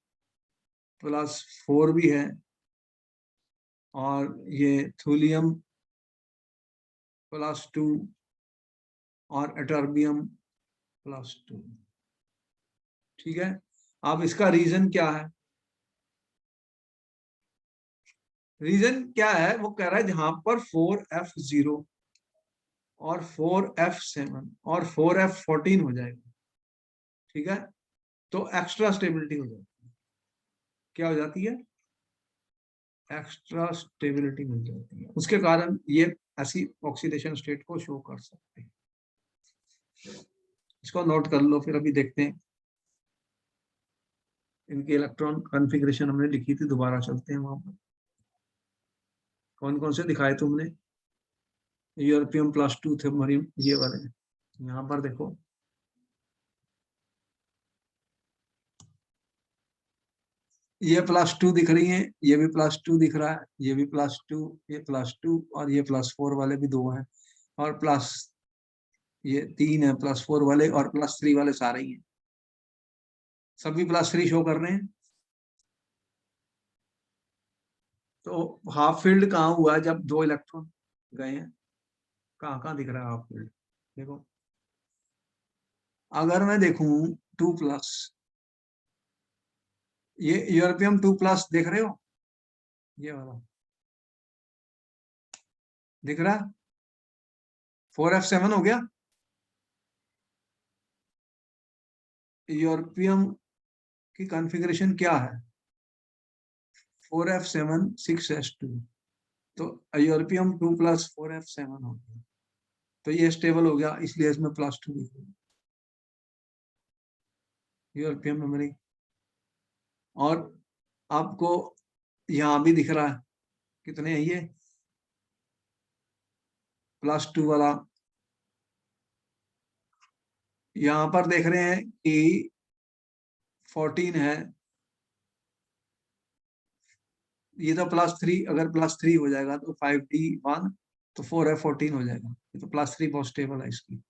+4 भी है, और ये थूलियम +2 और एटर्बियम +2। ठीक है, अब इसका रीजन क्या है? रीजन क्या है? वो कह रहा है जहां पर 4f0 और 4f7 और 4f14 हो जाएगा, ठीक है, तो एक्स्ट्रा स्टेबिलिटी हो जाती है। क्या हो जाती है? एक्स्ट्रा स्टेबिलिटी मिल जाती है, उसके कारण ये ऐसी ऑक्सीडेशन स्टेट को शो कर सकते हैं। इसको नोट कर लो, फिर अभी देखते हैं। इनकी इलेक्ट्रॉन कॉन्फ़िगरेशन हमने लिखी थी, दोबारा चलते हैं वहां पर। कौन कौन से दिखाए तुमने? यूरोपियम +2 थे मरीम, ये वाले यहाँ पर देखो। ये +2 दिख रही है, ये भी +2 दिख रहा है, ये भी +2, ये +2 और ये +4 वाले भी 2 हैं, और प्लस ये 3 है +4 वाले, और +3 वाले सारे ही हैं, सभी +3 शो कर रहे हैं। तो हाफ फील्ड कहाँ हुआ है जब 2 इलेक्ट्रॉन गए हैं? कहाँ कहाँ दिख रहा है हाफ फील्ड? देखो, अगर मैं देखूं 2+, ये यूरोपियम 2+ देख रहे हो, ये वाला दिख रहा है, 4f7 हो गया। यूरोपियम की कॉन्फ़िगरेशन क्या है? 4f7 6s2, तो यूरोपियम 2+ 4f7 हो गया, तो ये स्टेबल हो गया, इसलिए इसमें +2 लिख दिया यूरोपियम मेमोरी। और आपको यहाँ भी दिख रहा है कितने है ये +2 वाला, यहाँ पर देख रहे हैं कि 14 है, ये तो +3, अगर +3 हो जाएगा तो 5d1 तो 4f14 हो जाएगा। ये तो +3 बहुत स्टेबल है, इसकी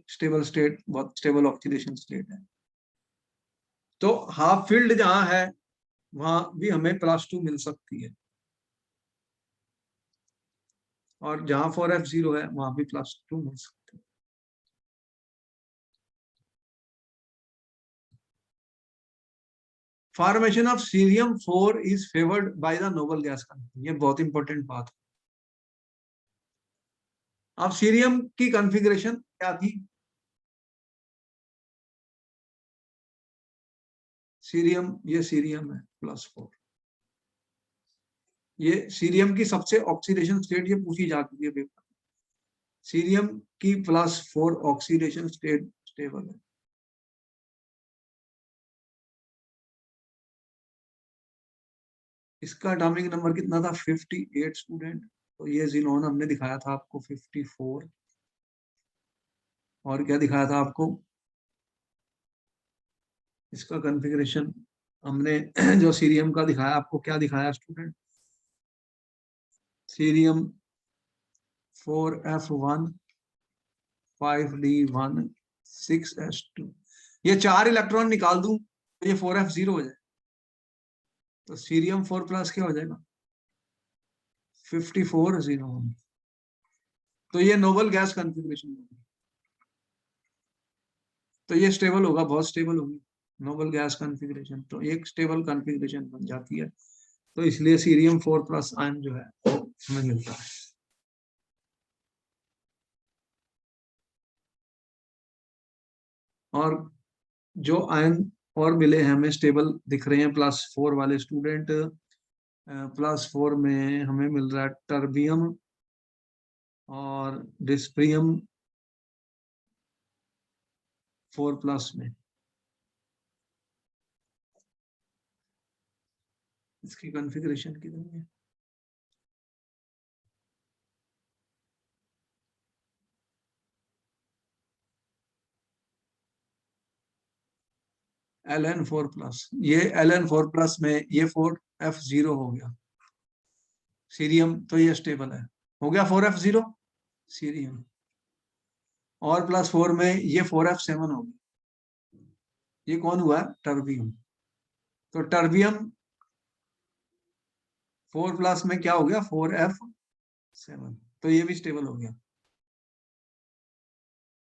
स्टेबल स्टेट, बहुत स्टेबल ऑक्सीडेशन स्टेट है। तो हाफ फील्ड जहां है वहां भी हमें +2 मिल सकती है, और जहां 4f0 है वहां भी +2 मिल सकती है। Formation of cerium 4 is favoured by the noble gas company, ये बहुत इंपॉर्टेंट बात है। अब सीरियम की कॉन्फ़िगरेशन क्या थी? सीरियम, ये सीरियम है +4, ये सीरियम की सबसे ऑक्सीडेशन स्टेट ये पूछी जा चुकी है पेपर। सीरियम की +4 ऑक्सीडेशन स्टेट स्टेबल है। इसका एटॉमिक नंबर कितना था? 58 स्टूडेंट। तो ये जिनोन हमने दिखाया था आपको 54, और क्या दिखाया था आपको? इसका कॉन्फ़िगरेशन हमने जो सीरियम का दिखाया आपको, क्या दिखाया student? Cerium 4f1 5d1 6s2, ये 4 इलेक्ट्रॉन निकाल दूं तो ये 4f0 हो जाए, तो सीरियम 4+ क्या हो जाएगा? 54 जिनोन। तो ये नोबल गैस कॉन्फ़िगरेशन होगी, तो ये स्टेबल होगा, बहुत स्टेबल होगी नोबल गैस कॉन्फ़िगरेशन, तो एक स्टेबल कॉन्फ़िगरेशन बन जाती है। तो इसलिए सीरियम 4+ आयन जो है हमें मिलता है। और जो आयन और मिले हैं हमें स्टेबल दिख रहे हैं +4 वाले स्टूडेंट, +4 में हमें मिल रहा है टर्बियम और डिस्प्रियम 4+ में। इसकी कॉन्फ़िगरेशन कितनी है? Ln4+, ये Ln4+ में ये 4f0 हो गया सीरियम, तो ये स्टेबल है, हो गया 4f0 सीरियम, और +4 में ये 4f7 हो गया, ये कौन हुआ? टर्बियम। तो टर्बियम 4+ में क्या हो गया? 4f7, तो ये भी स्टेबल हो गया।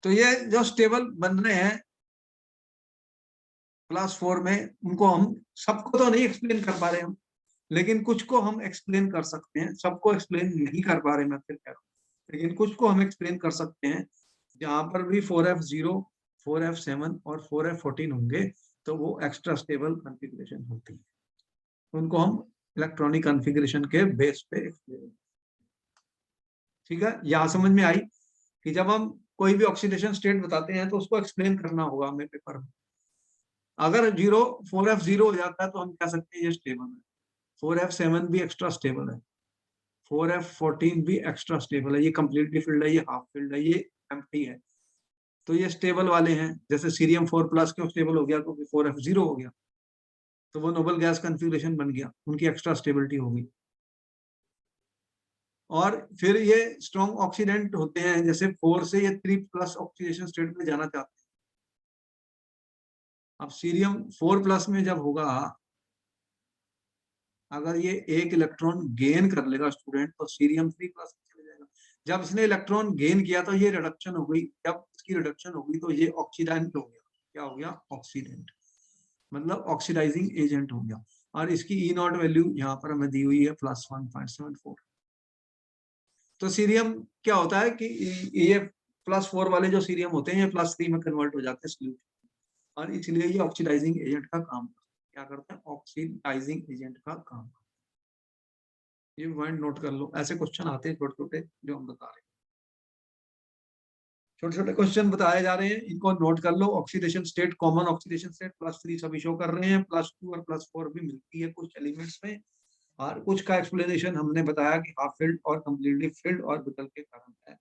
तो ये जो स्टेबल बन रहे हैं +4 में, उनको हम सबको तो नहीं एक्सप्लेन कर पा रहे हम, लेकिन कुछ को हम एक्सप्लेन कर सकते हैं। सबको एक्सप्लेन नहीं कर पा रहे, मैं फिर कह रहा हूँ, लेकिन कुछ को हम एक्सप्लेन कर सकते हैं। जहां पर भी 4f0, 4f7 और 4f14 होंगे तो वो एक्स्ट्रा स्टेबल कॉन्फ़िगरेशन होती है, उनको हम इलेक्ट्रॉनिक कॉन्फ़िगरेशन के बेस पे एक्सप्लेन। ठीक है, यहां समझ में आई कि जब हम कोई भी ऑक्सीडेशन स्टेट बताते हैं तो उसको एक्सप्लेन करना होगा हमें पेपर में। अगर 4f0 हो जाता है तो हम कह सकते हैं ये स्टेबल है, 4f7 भी एक्स्ट्रा स्टेबल है, 4f14 भी एक्स्ट्रा स्टेबल है, ये कंप्लीटली फिल्ड है, ये हाफ फिल्ड है, ये एम्प्टी है, तो ये स्टेबल वाले हैं। जैसे सीरियम 4+ क्यों स्टेबल हो गया? क्योंकि 4f0 हो गया, तो वो नोबल गैस कॉन्फ़िगरेशन बन गया, उनकी एक्स्ट्रा स्टेबिलिटी हो गई। और फिर ये स्ट्रॉन्ग ऑक्सीडेंट होते हैं, जैसे 4 से ये 3+ ऑक्सीडेशन स्टेट में जाना चाहते हैं। अब सीरियम 4+ में जब होगा, अगर ये एक इलेक्ट्रॉन गेन कर लेगा स्टूडेंट, तो सीरियम 3+ चले जाएगा। जब इसने इलेक्ट्रॉन गेन किया तो ये रिडक्शन हो गई, जब इसकी रिडक्शन हो गई तो ये ऑक्सीडेंट हो गया। क्या हो गया? ऑक्सीडेंट, मतलब ऑक्सीडाइजिंग एजेंट हो गया। और इसकी E0 वैल्यू यहाँ पर हमें दी हुई है +1.74। तो सीरियम क्या होता है कि ये +4 वाले जो सीरियम होते हैं ये +3 में कन्वर्ट हो जाते हैं सॉल्यूट, और इसलिए ये ऑक्सीडाइजिंग एजेंट का काम क्या करते हैं? ऑक्सीडाइजिंग एजेंट का काम। ये पॉइंट नोट कर लो, ऐसे क्वेश्चन आते हैं छोटे छोटे जो हम बता रहे हैं। छोटे छोटे क्वेश्चन बताए जा रहे हैं, इनको नोट कर लो। Oxidation state, common oxidation state +3 सभी शो कर रहे हैं, +2 और +4 भी मिलती है कुछ एलिमेंट्स में, और कुछ का एक्सप्लेनेशन हमने बताया कि हाफ फिल्ड और कंप्लीटली फिल्ड ऑर्बिटल के कारण है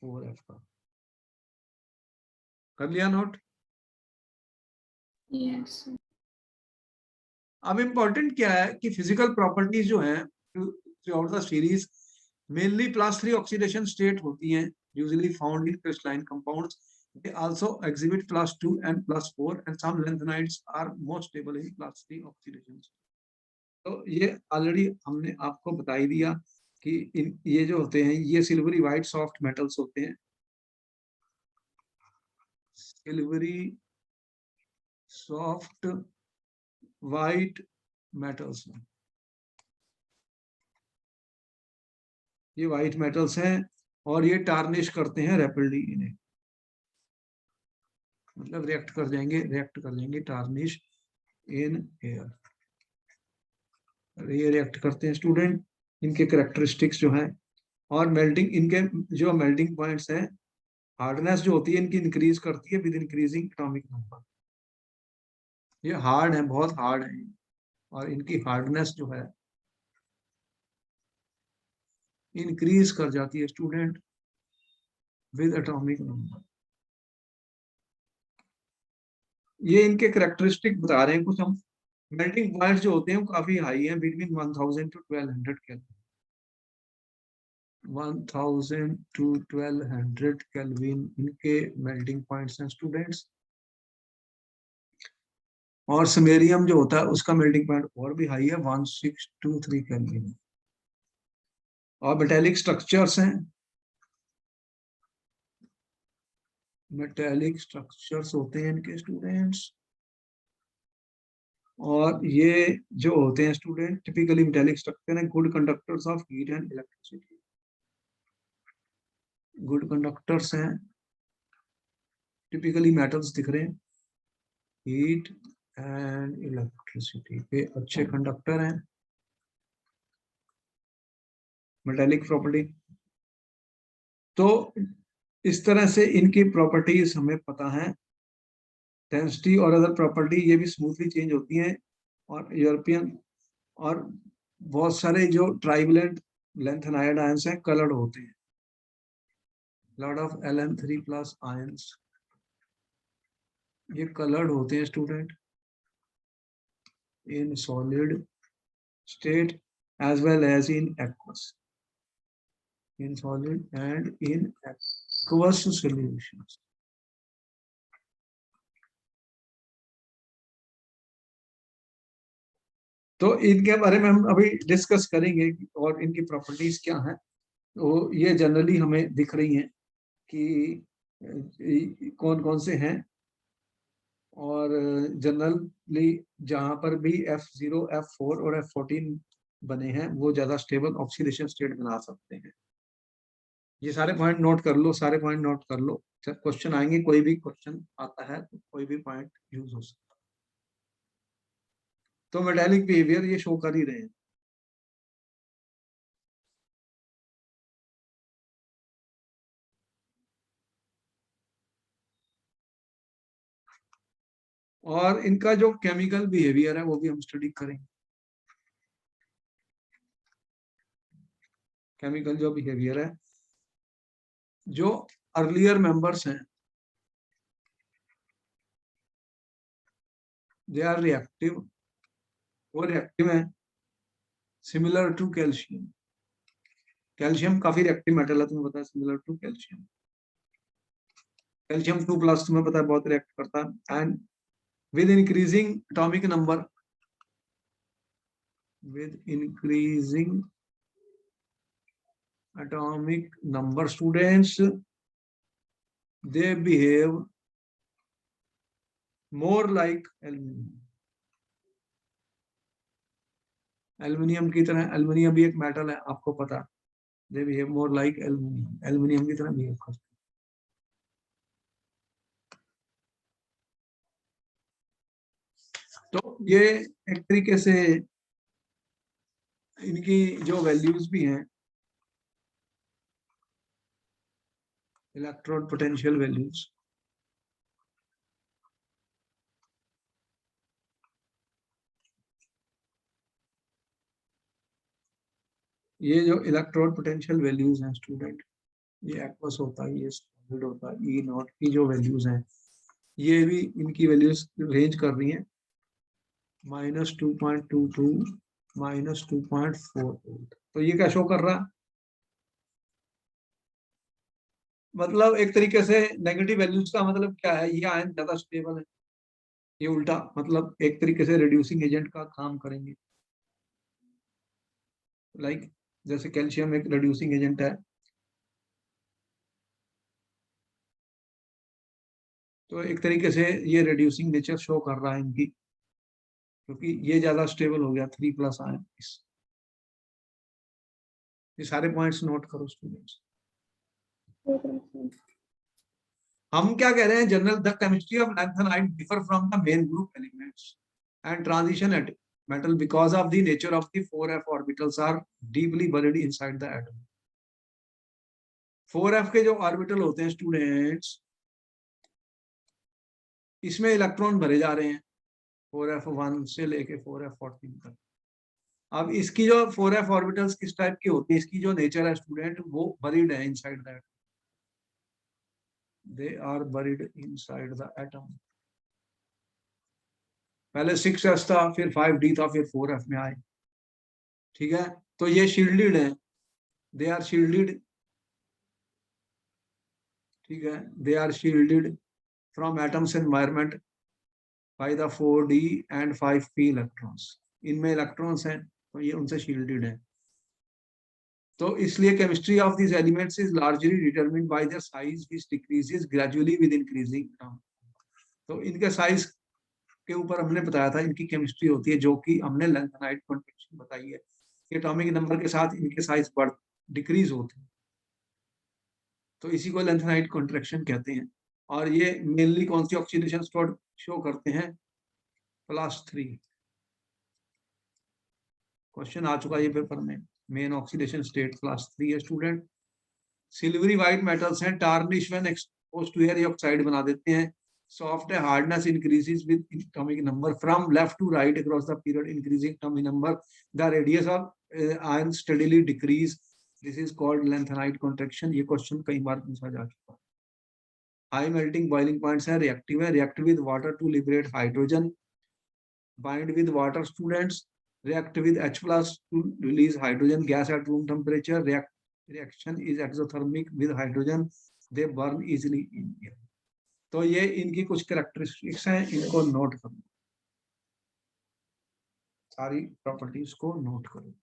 4f का। कर लिया नोट? Yes, sir. अब इम्पोर्टेंट क्या है कि फिजिकल प्रॉपर्टीज जो हैं through out the series mainly +3 oxidation state होती हैं, usually found in crystalline compounds. They also exhibit +2 and +4 and some lanthanides are more stable in +3 oxidation. तो ये ऑलरेडी हमने आपको बता ही दिया कि ये जो होते हैं ये सिल्वरी वाइट सॉफ्ट मेटल्स होते हैं, सिल्वरी सॉफ्ट वाइट मेटल्स में ये वाइट मेटल्स हैं और ये टार्निश करते हैं रैपिडली, इन्हें मतलब रिएक्ट कर जाएंगे टार्निश इन एयर, ये रिएक्ट करते हैं स्टूडेंट। इनके कैरेक्टरिस्टिक्स जो हैं और मेल्टिंग, इनके जो मेल्टिंग पॉइंट्स हैं, हार्डनेस जो होती है इनकी इंक्रीज करती है विद इंक्रीजिंग एटॉमिक नंबर। ये हार्ड है, बहुत हार्ड है, और इनकी हार्डनेस जो है इंक्रीज कर जाती है स्टूडेंट विद एटॉमिक नंबर। ये इनके कैरेक्टरिस्टिक बता रहे हैं कुछ हम। मेल्टिंग पॉइंट्स जो होते हैं वो काफी हाई हैं, between 1000 to 1200 kelvin, 1000 to 1200 kelvin इनके मेल्टिंग पॉइंट्स हैं स्टूडेंट्स। और समेरियम जो होता है उसका मेल्टिंग पॉइंट और भी हाई है, 1623 केल्विन। और मेटेलिक स्ट्रक्चर्स हैं, मेटेलिक स्ट्रक्चर्स होते हैं इनके स्टूडेंट्स, और ये जो होते हैं स्टूडेंट टिपिकली मेटेलिक स्ट्रक्चर है, good conductors of heat and electricity, good conductors हैं, टिपिकली मेटल्स दिख रहे हैं, हीट एंड इलेक्ट्रिसिटी पे अच्छे कंडक्टर हैं, मेटेलिक प्रॉपर्टी। तो इस तरह से इनकी प्रॉपर्टीज हमें पता है, डेंसिटी और अदर प्रॉपर्टी ये भी स्मूथली चेंज होती हैं। और यूरोपियन और बहुत सारे जो ट्राइवलेंट लेंथेनाइड आयंस हैं कलर्ड होते हैं, लॉट ऑफ Ln3+ आयंस ये कलर्ड होते हैं student in solid state as well as in aqueous, in solid and in aqueous solutions. तो इनके बारे में हम अभी डिस्कस करेंगे और इनकी प्रॉपर्टीज क्या हैं। तो ये जनरली हमें दिख रही हैं कि कौन कौन से हैं, और जनरली जहां पर भी F0, F4 और F14 बने हैं वो ज्यादा स्टेबल ऑक्सीडेशन स्टेट बना सकते हैं। ये सारे पॉइंट नोट कर लो, सारे पॉइंट नोट कर लो, क्वेश्चन आएंगे, कोई भी क्वेश्चन आता है तो कोई भी पॉइंट यूज हो सकता है। तो मेटालिक बिहेवियर ये शो कर ही रहे हैं। और इनका जो केमिकल बिहेवियर है वो भी हम स्टडी करेंगे, केमिकल जो बिहेवियर है, जो अर्लियर मेंबर्स हैं दे आर रिएक्टिव, वो रिएक्टिव है सिमिलर टू कैल्शियम। कैल्शियम काफी रिएक्टिव मेटल है, तुम्हें पता है, सिमिलर टू कैल्शियम। कैल्शियम 2+ तुम्हें पता है बहुत रिएक्ट करता है, and with increasing atomic number, with increasing atomic number students they behave more like aluminium, aluminium की तरह। एल्युमिनियम भी एक मेटल है आपको पता, they behave more like aluminium, aluminium की तरह बिहेव करते हैं। तो ये एक तरीके से इनकी जो वैल्यूज भी हैं इलेक्ट्रोड पोटेंशियल वैल्यूज। ये जो इलेक्ट्रोड पोटेंशियल वैल्यूज हैं स्टूडेंट, ये एक्वस होता है, ये सॉलिड होता है, ई नॉट की जो वैल्यूज हैं ये भी इनकी वैल्यूज रेंज कर रही हैं -2.22 -2.48। तो ये क्या शो कर रहा है, मतलब एक तरीके से नेगेटिव वैल्यूज का मतलब क्या है, ये आयन ज्यादा स्टेबल है, ये उल्टा मतलब एक तरीके से रिड्यूसिंग एजेंट का काम करेंगे। लाइक जैसे कैल्शियम एक रिड्यूसिंग एजेंट है, तो एक तरीके से ये रिड्यूसिंग नेचर शो कर रहा है इनकी, क्योंकि ये ज्यादा स्टेबल हो गया 3+ आयन। ये सारे पॉइंट्स नोट करो स्टूडेंट्स। हम क्या कह रहे हैं, general the chemistry of lanthanide differ from the main group elements and transition at metal because of the nature of the 4f orbitals are deeply buried inside the atom। 4f के जो orbital होते हैं students, इसमें electron भरे जा रहे हैं 4f1 से लेके 4f14 तक। अब इसकी जो 4f ऑर्बिटल्स किस टाइप की होती है, इसकी जो नेचर है स्टूडेंट, वो बरीड है inside the atom, they are buried inside the atom. पहले 6s था, फिर 5d था, फिर 4f में आए, ठीक है। तो ये शील्डेड है, दे आर शील्डेड, ठीक है, they are shielded from atoms environment by the 4d and 5p electrons. इनमें इलेक्ट्रॉन्स हैं तो ये उनसे शील्डेड है। तो इसलिए chemistry of this elements is largely determined by their size which decreases gradually with increasing term. तो इनके साइज के ऊपर हमने बताया था इनकी केमिस्ट्री होती है, जो कि हमने लैंथेनाइट कॉन्ट्रैक्शन बताई है, एटॉमिक नंबर के साथ इनके साइज बढ़ डिक्रीज होते हैं, तो इसी को लैंथेनाइट कॉन्ट्रैक्शन कहते हैं। और ये मेनली कौन सी ऑक्सीडेशन स्टेट शो करते हैं, +3। क्वेश्चन आ चुका है ये पेपर में, मेन ऑक्सीडेशन स्टेट +3 है स्टूडेंट। सिल्वरी व्हाइट मेटल्स हैं, tarnish when exposed to air, oxide बना देते हैं। सॉफ्ट है, hardness increases with atomic number from left to right across the period, increasing atomic number, the radius of ion steadily decrease, this is called lanthanide contraction. ये question कई बार पूछा जा चुका है। हाई मेल्टिंग बॉइलिंग पॉइंट्स है, reactive है, react with water to liberate hydrogen, bind with water students, react with H+ to release hydrogen gas at room temperature, reaction is exothermic with hydrogen, they burn easily in air। तो ये इनकी कुछ characteristics हैं, इनको note करो, सारी properties को note करो।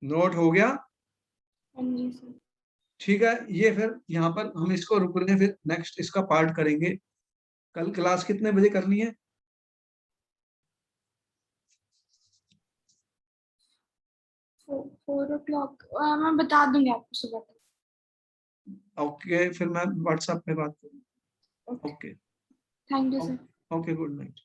नोट हो गया, ठीक है। ये फिर यहाँ पर हम इसको रुक रहे हैं, फिर नेक्स्ट इसका पार्ट करेंगे। कल क्लास कितने बजे करनी है? 4 o'clock मैं बता दूंगी आपको सुबह। ओके, फिर मैं व्हाट्सएप पे बात करूँ। Okay, thank you sir. Okay, good night.